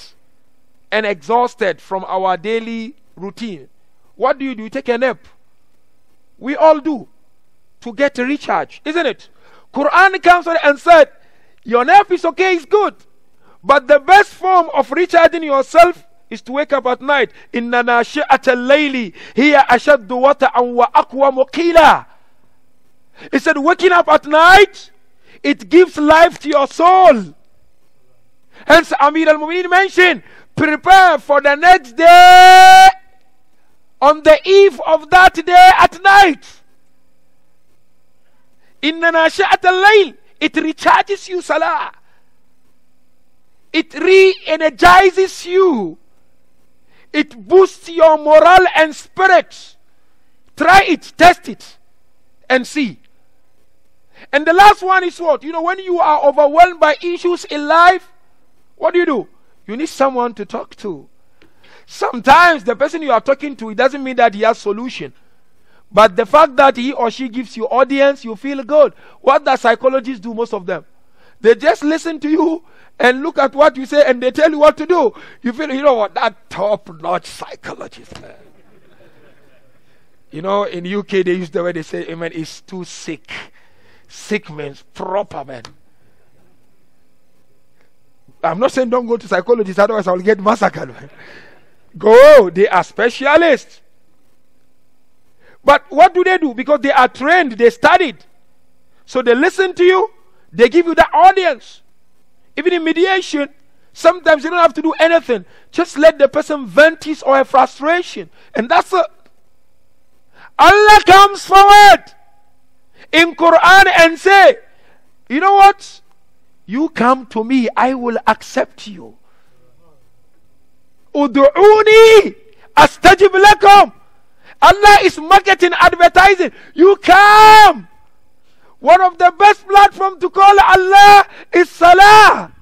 and exhausted from our daily routine, what do? You take a nap. We all do. To get a recharge, isn't it? Quran comes and said, your nap is okay, it's good. But the best form of recharging yourself is to wake up at night. Inna nashi'ata al-layli hiya ashaddu wata'an wa aqwamu qila. It said waking up at night, it gives life to your soul. Hence Amir al-Mu'mineen mentioned, prepare for the next day on the eve of that day at night. Inna nashi'ata al-layl, it recharges you, salah. It re-energizes you. It boosts your morale and spirit. Try it, test it, and see. And the last one is what? You know, when you are overwhelmed by issues in life, what do? You need someone to talk to. Sometimes the person you are talking to, it doesn't mean that he has solution. But the fact that he or she gives you audience, you feel good. What does psychologists do, most of them? They just listen to you and look at what you say and they tell you what to do. You feel, you know what, that top-notch psychologist, man. You know, in UK they use the way they say, man, it's too sick. Sick means proper, man. I'm not saying don't go to psychologists, otherwise I'll get massacred, man. Go, they are specialists. But what do? Because they are trained, they studied. So they listen to you, they give you the audience. Even in mediation, sometimes you don't have to do anything. Just let the person vent his or her frustration. And that's it. Allah comes forward in Quran and say, you know what? You come to me, I will accept you. Udu'uni astajib lakum. Allah is marketing, advertising. You come. One of the best platforms to call Allah is Salah.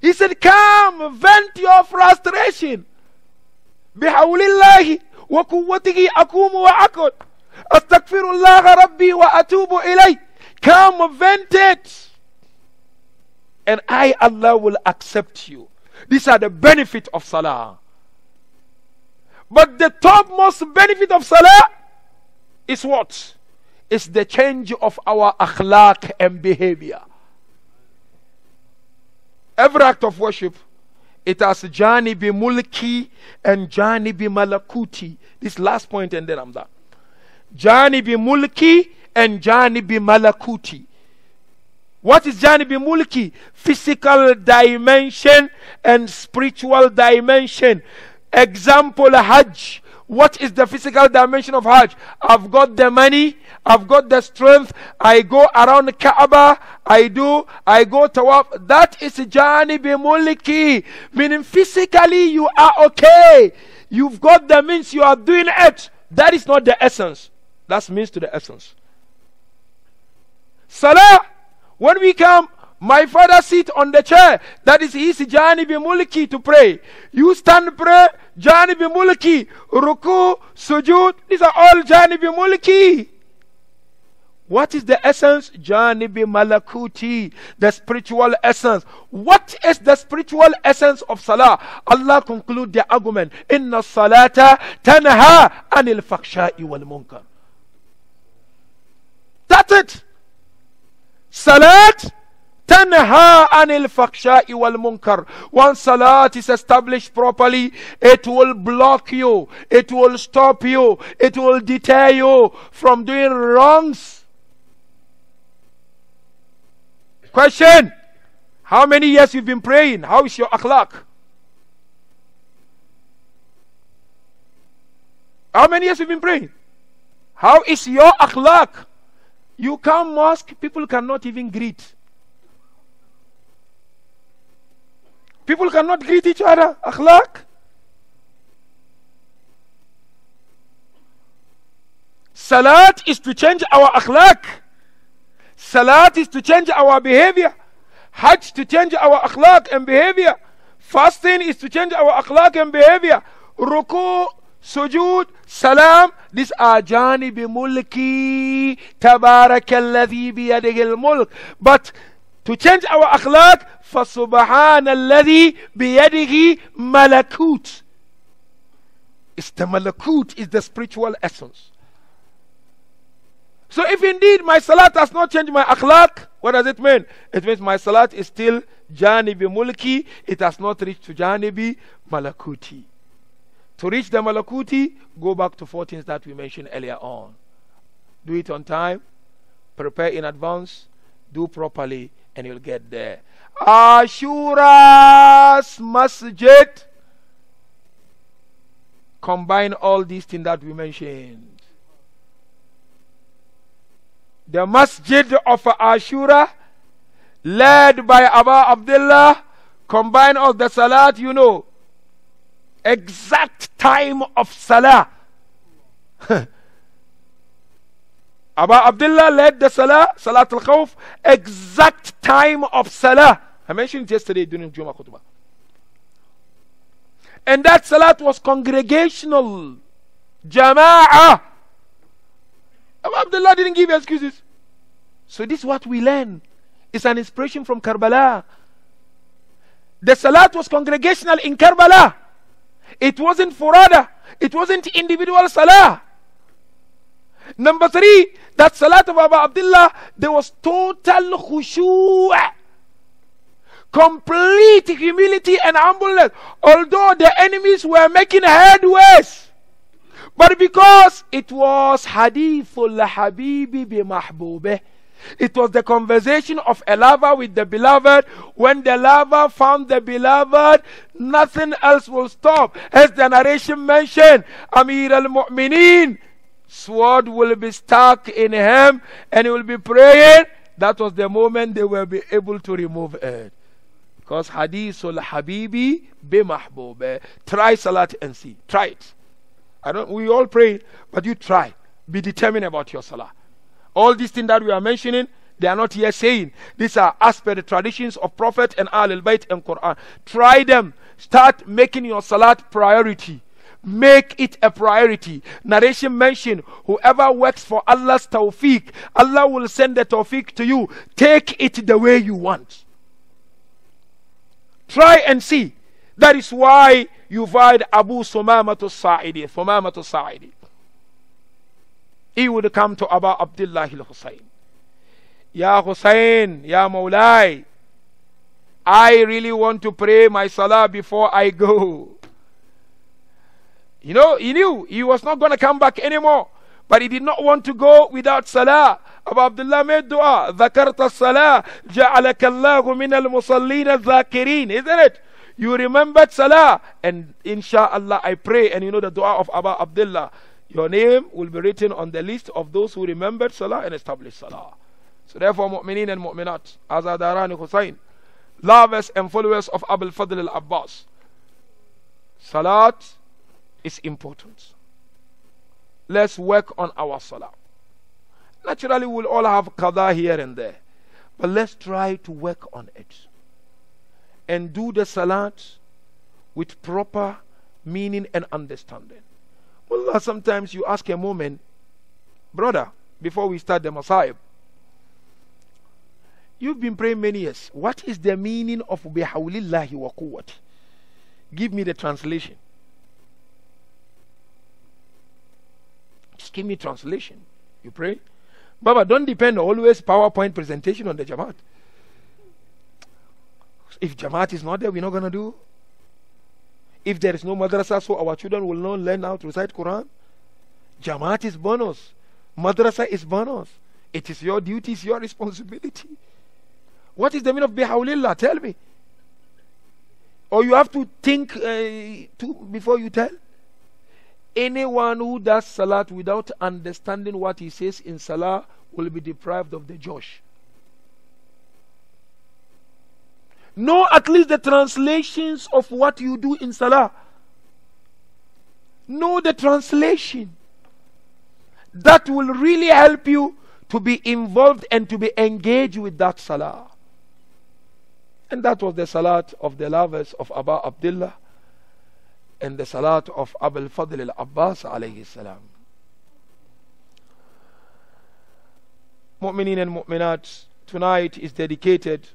He said, come, vent your frustration. Bihawlillahi wa quwwatihi akumu wa akud. Astaghfirullah rabbi wa atubu ilayh. Come, vent it. And I, Allah, will accept you. These are the benefits of Salah. But the topmost benefit of Salah is what? It's the change of our akhlaq and behavior. Every act of worship, it has janibi mulki and janibi malakuti. This last point and then I'm done. Janibi mulki and janibi malakuti. What is janibi mulki? Physical dimension and spiritual dimension. Example, Hajj. What is the physical dimension of Hajj? I've got the money, I've got the strength, I go around Kaaba, I go tawaf. That is janibi mulki, meaning physically you are okay. You've got the means, you are doing it. That is not the essence. That means to the essence. Salah, when we come, my father sit on the chair. That is his janibi mulki to pray. You stand pray, janibi mulki. Ruku, sujud, these are all janibi mulki. What is the essence? Janibi malakuti, the spiritual essence. What is the spiritual essence of Salah? Allah conclude the argument. Inna salata tanha anil fakhsha'i wal munkar. That's it. Salat tanha anil fakhsha'i wal munkar. Once salat is established properly, it will block you, it will stop you, it will deter you from doing wrongs. Question: How many years you've been praying? How is your akhlaq? How many years you've been praying? How is your akhlaq? You come mosque, people cannot even greet. People cannot greet each other. Akhlaq. Salat is to change our akhlaq. Salat is to change our behavior. Hajj to change our akhlaq and behavior. Fasting is to change our akhlaq and behavior. Ruku, sujood, salam, these are janibi mulki, tabarakalladhi biyadihi al-mulk. But to change our akhlaq, فَسُبْحَانَ الَّذِي بِيَدِهِ malakut. It's the malakut, is the spiritual essence. So if indeed my salat has not changed my akhlaq, what does it mean? It means my salat is still janibi mulki, it has not reached to janibi malakuti. To reach the malakuti, go back to 4 things that we mentioned earlier on. Do it on time, prepare in advance, do properly, and you'll get there. Ashura's masjid combine all these things that we mentioned. The masjid of Ashura, led by Abu Abdullah, combine all the salat, exact time of salah. Abu Abdullah led the salah, Salat al-Khawf, exact time of salah. I mentioned it yesterday during Jummah khutbah. And that salat was congregational. Jama'ah. Abu Abdullah didn't give excuses. So this is what we learn. It's an inspiration from Karbala. The salat was congregational in Karbala. It wasn't furada. It wasn't individual salah. Number 3, that salat of Abu Abdullah, there was total khushu', complete humility and humbleness. Although the enemies were making headways, but because it was hadithul habibi bi mahbubeh, it was the conversation of a lover with the beloved. When the lover found the beloved, nothing else will stop. As the narration mentioned, Amir al-Mu'mineen, sword will be stuck in him and he will be praying. That was the moment they will be able to remove it. Because hadithul habibi bi mahbubeh. Try salat and see. Try it. We all pray, but you try. Be determined about your salah. All these things that we are mentioning, they are not here saying. These are as per the traditions of Prophet and Ahlul Bayt and Quran. Try them. Start making your salat priority. Make it a priority. Narration mentioned, whoever works for Allah's tawfiq, Allah will send the tawfiq to you. Take it the way you want. Try and see. That is why you find Abu Sumamatu Sa'idi. He would come to Abu Abdullah al-Husayn. Ya Husayn, Ya Mawlai, I really want to pray my salah before I go. He knew he was not going to come back anymore. But he did not want to go without salah. Abu Abdullah made dua. ذَكَرْتَ الصَّلَاةِ جَعَلَكَ اللَّهُ مِنَ الْمُصَلِّينَ الذَّاكِرِينَ. Isn't it? You remembered salah. And inshallah I pray. And the dua of Abu Abdullah. Your name will be written on the list of those who remembered salah and established salah. So therefore, mu'mineen and mu'minat, Azadarani Husayn, lovers and followers of Abul Fadl al-Abbas, salat is important. Let's work on our salah. Naturally, we'll all have qada here and there, but let's try to work on it and do the salat with proper meaning and understanding. Wallah, sometimes you ask a moment, brother, before we start the masayib, you've been praying many years. What is the meaning of bihawlillahi wa quwwati? Give me the translation. Just give me translation. You pray. Baba, don't depend always PowerPoint presentation on the Jamaat. If Jamaat is not there, we're not going to do. If there is no madrasa, so our children will not learn how to recite Quran. Jamaat is bonus. Madrasa is bonus. It is your duty, it's your responsibility. What is the meaning of bihawlillah? Tell me. Or you have to think before you tell. Anyone who does salat without understanding what he says in salah will be deprived of the Josh. Know at least the translations of what you do in salah. Know the translation. That will really help you to be involved and to be engaged with that salah. And that was the salat of the lovers of Aba Abdullah and the salat of Abul Fadl al-Abbas alayhi salam. Mu'mineen and mu'minat, tonight is dedicated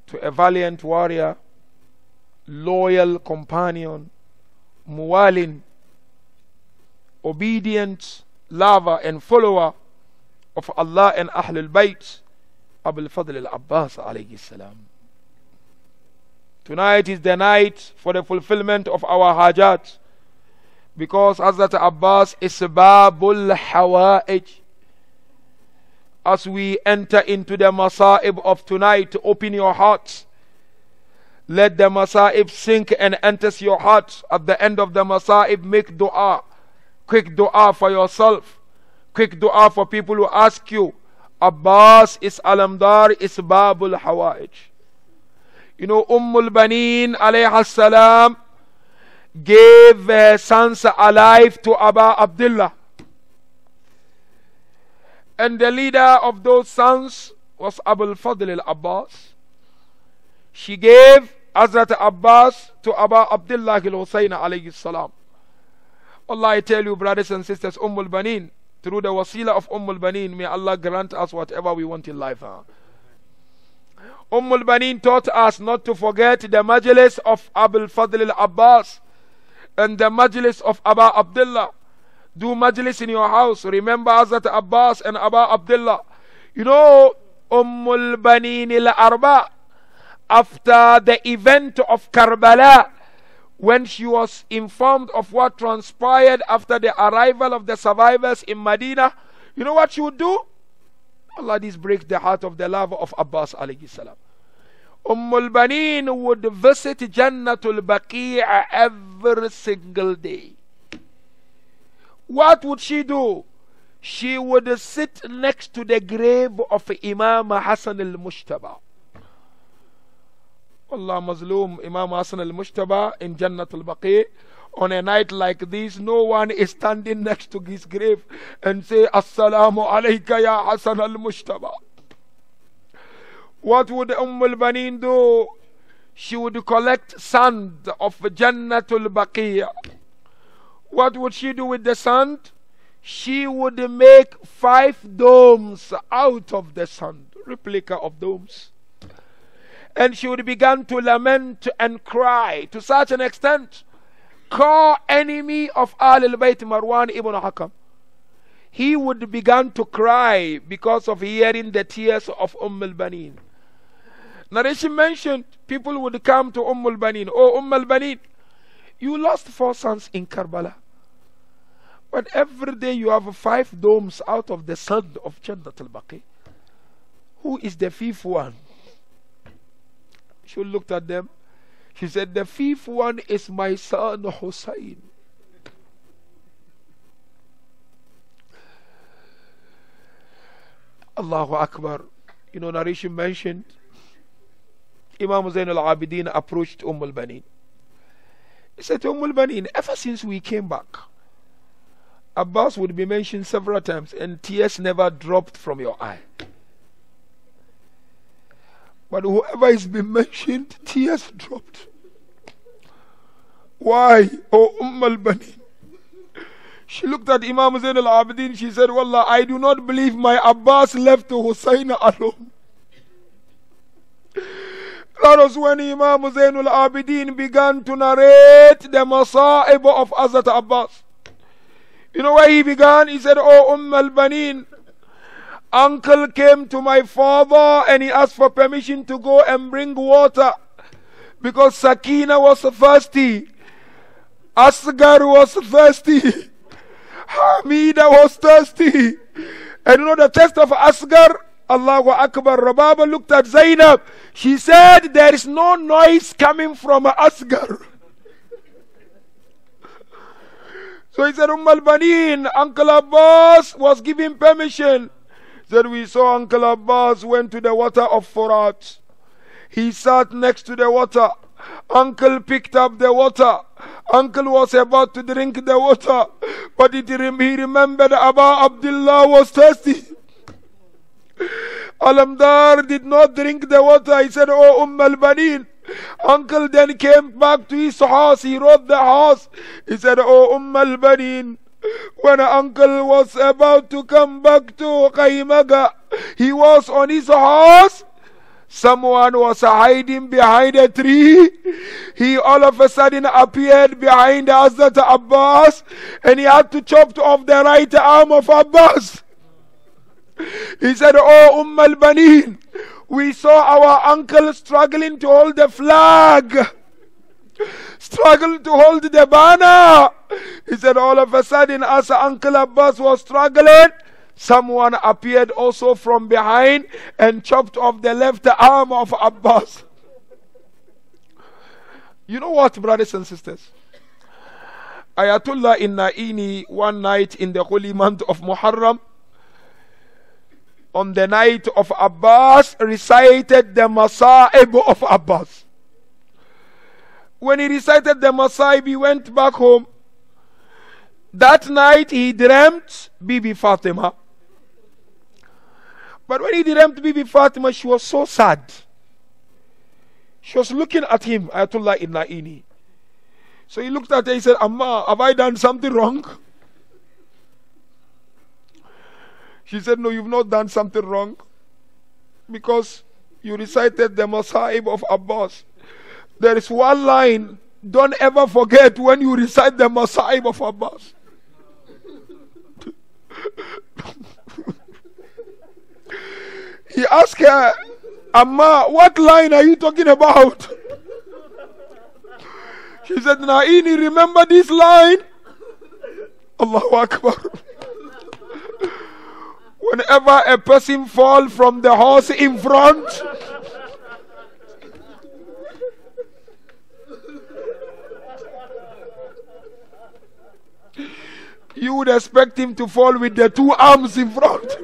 to a valiant warrior, loyal companion, muwalin, obedient lover and follower of Allah and Ahlul Bayt, Abul Fadl al-Abbas alayhi salam. Tonight is the night for the fulfillment of our hajat, because Hazrat Abbas is Babul Hawa'ij. As we enter into the masa'ib of tonight, open your hearts. Let the masa'ib sink and enters your heart. At the end of the masa'ib, make dua. Quick dua for yourself. Quick dua for people who ask you. Abbas is Alamdar, is Babul Hawa'ij. You know, Ummul Baneen alayha salam gave her sons alive to Aba Abdullah. And the leader of those sons was Abul Fadl al-Abbas. She gave Hazrat Abbas to Aba Abdullah al-Husayn alayhi salam. Allah, I tell you, brothers and sisters, Ummul Baneen, through the wasila of Ummul Baneen, may Allah grant us whatever we want in life. Ummul Baneen taught us not to forget the majlis of Abul Fadl al-Abbas and the majlis of Aba Abdullah. Do majlis in your house. Remember Hazrat Abbas and Aba Abdullah. You know, Ummul Baneen al-Arba, after the event of Karbala, when she was informed of what transpired after the arrival of the survivors in Medina, you know what she would do? Allah, this breaks the heart of the lover of Abbas alayhi salam. Ummul Baneen would visit Jannatul Baqi'a every single day. What would she do? She would sit next to the grave of Imam Hassan al-Mushtaba. Allah Mazloom, Imam Hassan al-Mushtaba in Jannat al-Baqi. On a night like this, no one is standing next to his grave and say, Assalamu alayka ya Hassan al-Mushtaba. What would Baneen do? She would collect sand of Jannat al-Baqi. What would she do with the sand? She would make 5 domes out of the sand, replica of domes. And she would begin to lament and cry to such an extent. Core enemy of Ahlul Bayt, Marwan ibn Hakam, he would begin to cry because of hearing the tears of Baneen. Narration mentioned people would come to Baneen. Oh, Baneen, you lost 4 sons in Karbala, but every day you have 5 domes out of the sand of Jannat al-Baqi. Who is the 5th one? She looked at them. She said, the 5th one is my son Hussein. Allahu Akbar. You know, narration mentioned Imam Zain al-Abidin approached Baneen. He said to Baneen, ever since we came back, Abbas would be mentioned several times and tears never dropped from your eye. But whoever has been mentioned, tears dropped. Why, oh Baneen? She looked at Imam Zain al-Abidin. She said, Wallah, I do not believe my Abbas left Hussein alone. That was when Imam Zain al-Abidin began to narrate the masa'ib of Hazrat Abbas. You know where he began? He said, oh Baneen, uncle came to my father and he asked for permission to go and bring water because Sakina was thirsty, Asgar was thirsty, Hamida was thirsty, And you know the test of Asghar? Allahu Akbar. Rababa looked at Zainab. She said, there is no noise coming from Asghar. So he said, Al-Baneen, Uncle Abbas was given permission. He said, we saw Uncle Abbas went to the water of Furat. He sat next to the water. Uncle picked up the water. Uncle was about to drink the water, but he remembered Abu Abdullah was thirsty. Alamdar did not drink the water. He said, oh Al-Baneen. Uncle then came back to his horse. He rode the horse. He said, oh Al-Baneen. When uncle was about to come back to Qaymaga, he was on his horse. Someone was hiding behind a tree. He all of a sudden appeared behind Hazrat Abbas, and he had to chop off the right arm of Abbas. He said, oh Al-Baneen, we saw our uncle struggling to hold the flag, struggle to hold the banner. He said, all of a sudden, as Uncle Abbas was struggling, someone appeared also from behind and chopped off the left arm of Abbas. You know what, brothers and sisters? Ayatollah Naini, one night in the holy month of Muharram, on the night of Abbas, recited the Masa'ib of Abbas. When he recited the Masa'ib, he went back home. That night he dreamt Bibi Fatima. But when he dreamt Bibi Fatima, she was so sad. She was looking at him, Ayatollah Naini. So he looked at her and said, Amma, have I done something wrong? She said, no, you've not done something wrong, because you recited the Masa'ib of Abbas. There is one line, don't ever forget when you recite the Masa'ib of Abbas. He asked her, Amma, what line are you talking about? She said, Naini, remember this line? Allahu Akbar. Whenever a person falls from the horse in front, you would expect him to fall with the two arms in front.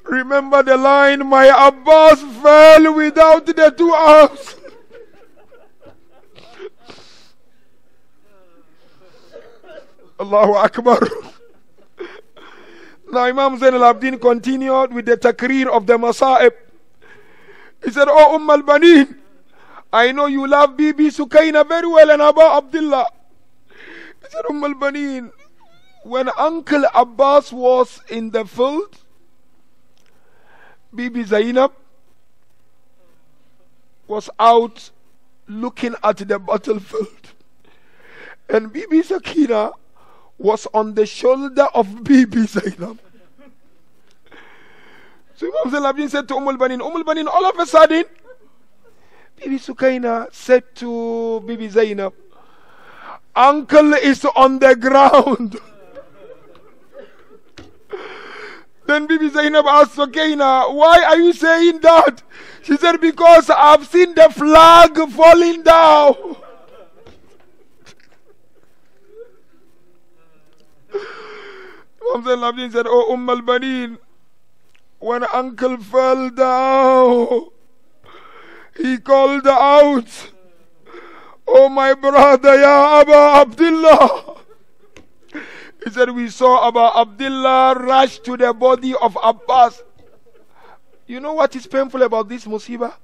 Remember the line, my Abbas fell without the two arms. Allahu Akbar. Now Imam Zain al-Abidin continued with the takreer of the Masa'ib. He said, oh Al-Baneen, I know you love Bibi Sukaina very well and Abu Abdullah. He said, Al-Baneen, when Uncle Abbas was in the field, Bibi Zainab was out looking at the battlefield, and Bibi Sakina was on the shoulder of Bibi Zainab. So Imam Zain al-Abidin said to Al-Baneen, all of a sudden, Bibi Sukaina said to Bibi Zainab, Uncle is on the ground. Then Bibi Zainab asked Sukaina, why are you saying that? She said, because I've seen the flag falling down. Imam Zain al-Abidin said, oh Al-Baneen, when uncle fell down, he called out, oh my brother, Ya Abu Abdullah. He said, we saw Abu Abdullah rush to the body of Abbas. You know what is painful about this musibah?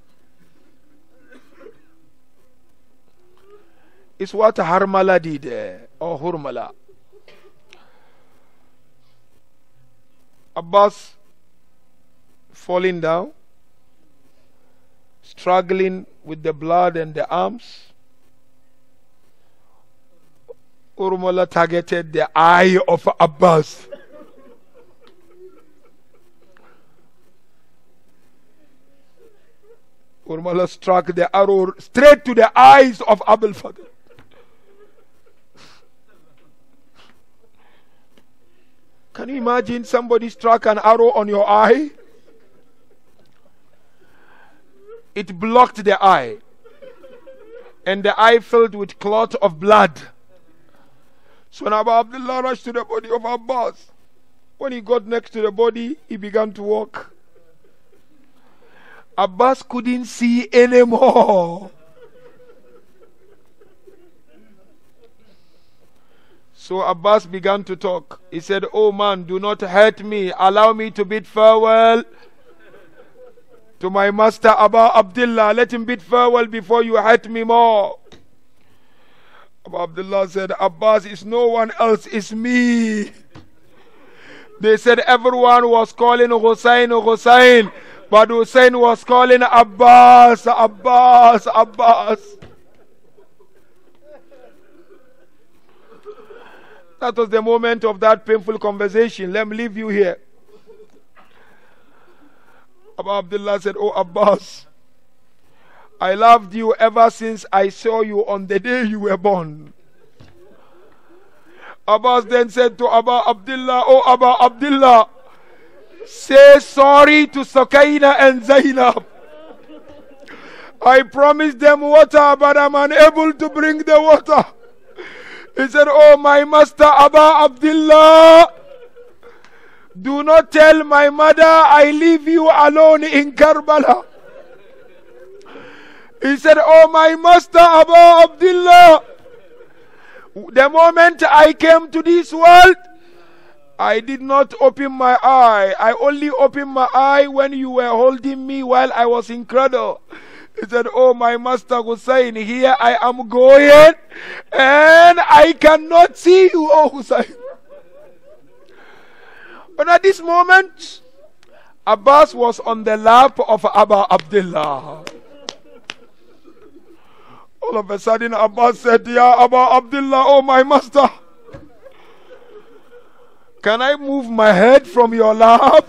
It's what Harmala did, or Hurmala. Abbas falling down, struggling with the blood and the arms. Urmala targeted the eye of Abbas. Urmala struck the arrow straight to the eyes of Abul Fadl. Can you imagine somebody struck an arrow on your eye? It blocked the eye, and the eye filled with clot of blood. So when Abu Abdullah rushed to the body of Abbas, when he got next to the body, he began to walk. Abbas couldn't see anymore. So Abbas began to talk. He said, "Oh man, do not hurt me. Allow me to bid farewell to my master Abu Abdullah. Let him bid farewell before you hurt me more." Abu Abdullah said, "Abbas, is no one else, it's me." They said everyone was calling Hussein, Hussein, but Hussein was calling Abbas, Abbas, Abbas. That was the moment of that painful conversation. Let me leave you here. Abu Abdullah said, "Oh Abbas, I loved you ever since I saw you on the day you were born." Abbas then said to Abu Abdullah, "Oh Abu Abdullah, say sorry to Sukaina and Zainab. I promised them water, but I'm unable to bring the water." He said, "Oh my master Abu Abdullah, do not tell my mother I leave you alone in Karbala." He said, "Oh my master Abu Abdullah, the moment I came to this world, I did not open my eye. I only opened my eye when you were holding me while I was in cradle." He said, "Oh my master Hussein, here I am going and I cannot see you, oh Hussein." But at this moment, Abbas was on the lap of Abu Abdullah. All of a sudden Abbas said, "Ya Abu Abdullah, oh my master, can I move my head from your lap?"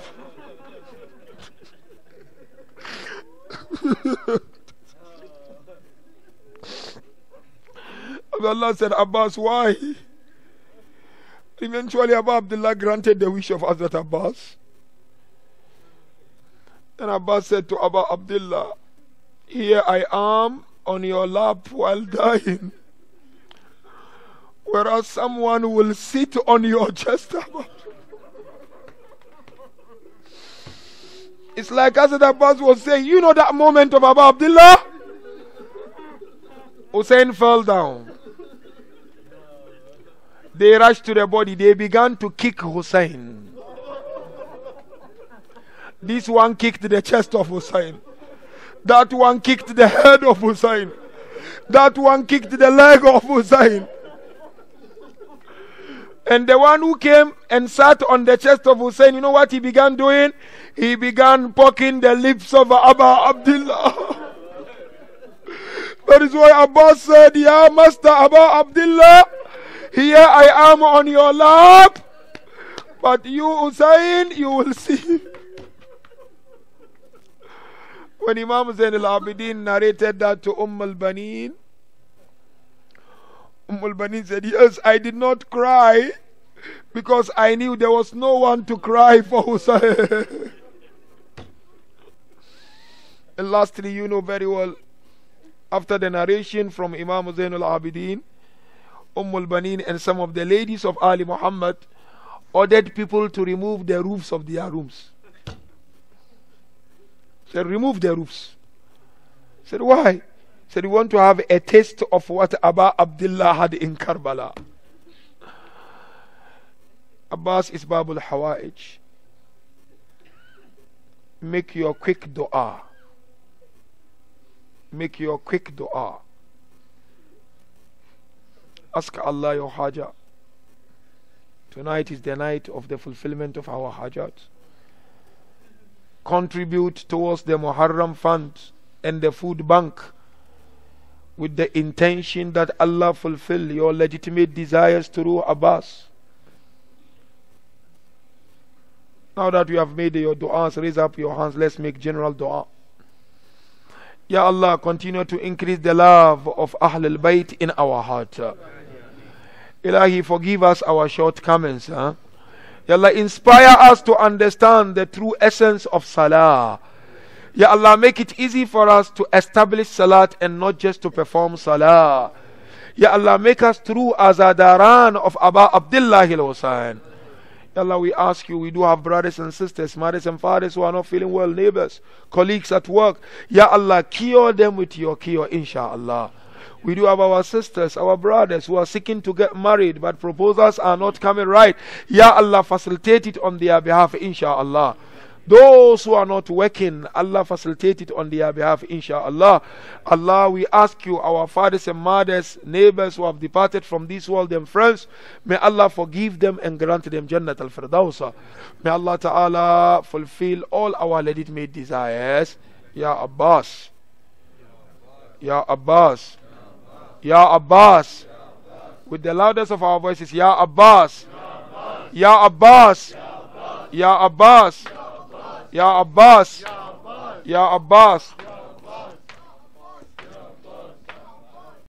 Allah said, "Abbas, why?" Eventually Abu Abdullah granted the wish of Hazrat Abbas. And Abbas said to Abu Abdullah, "Here I am on your lap while dying, whereas someone will sit on your chest." It's like Hazrat Abbas was saying, you know that moment of Abu Abdullah? Hussein fell down. They rushed to the body. They began to kick Hussein. This one kicked the chest of Hussein. That one kicked the head of Hussein. That one kicked the leg of Hussein. And the one who came and sat on the chest of Hussein, you know what he began doing? He began poking the lips of Abu Abdullah. That is why Abbas said, "Ya Master Abu Abdullah, here I am on your lap, but you Hussein, you will see." When Imam Zain al-Abidin narrated that to al-Banin, al-Banin said, "Yes, I did not cry because I knew there was no one to cry for Hussein." And lastly, you know very well, after the narration from Imam Zain al-Abidin, al-Banin and some of the ladies of Ali Muhammad ordered people to remove the roofs of their rooms. Said, "Remove the roofs." Said, "Why?" Said, "We want to have a taste of what Abu Abdullah had in Karbala." Abbas is Babul Hawa'ij. Make your quick dua. Make your quick dua. Ask Allah your haja. Tonight is the night of the fulfillment of our hajat. Contribute towards the Muharram fund and the food bank with the intention that Allah fulfill your legitimate desires through Abbas. Now that you have made your du'as, raise up your hands. Let's make general dua. Ya Allah, continue to increase the love of Ahlul Bayt in our heart. Ilahi, forgive us our shortcomings. Ya Allah, inspire us to understand the true essence of salah. Ya Allah, make it easy for us to establish salat and not just to perform salah. Ya Allah, make us true azadaran of Aba Abdullah al-Husayn. Ya Allah, we ask you, we do have brothers and sisters, mothers and fathers who are not feeling well, neighbors, colleagues at work. Ya Allah, cure them with your cure, inshallah. We do have our sisters, our brothers who are seeking to get married, but proposals are not coming right. Ya Allah, facilitate it on their behalf, inshallah. Those who are not working, Allah facilitate it on their behalf, inshallah. Allah, we ask you, our fathers and mothers, neighbors who have departed from this world and friends, may Allah forgive them and grant them Jannat al-Firdausa. May Allah Ta'ala fulfill all our legitimate desires. Ya Abbas. Ya Abbas. Ya Abbas. With the loudest of our voices, Ya Abbas. Ya Abbas. Ya Abbas. Ya Abbas. Ya Abbas.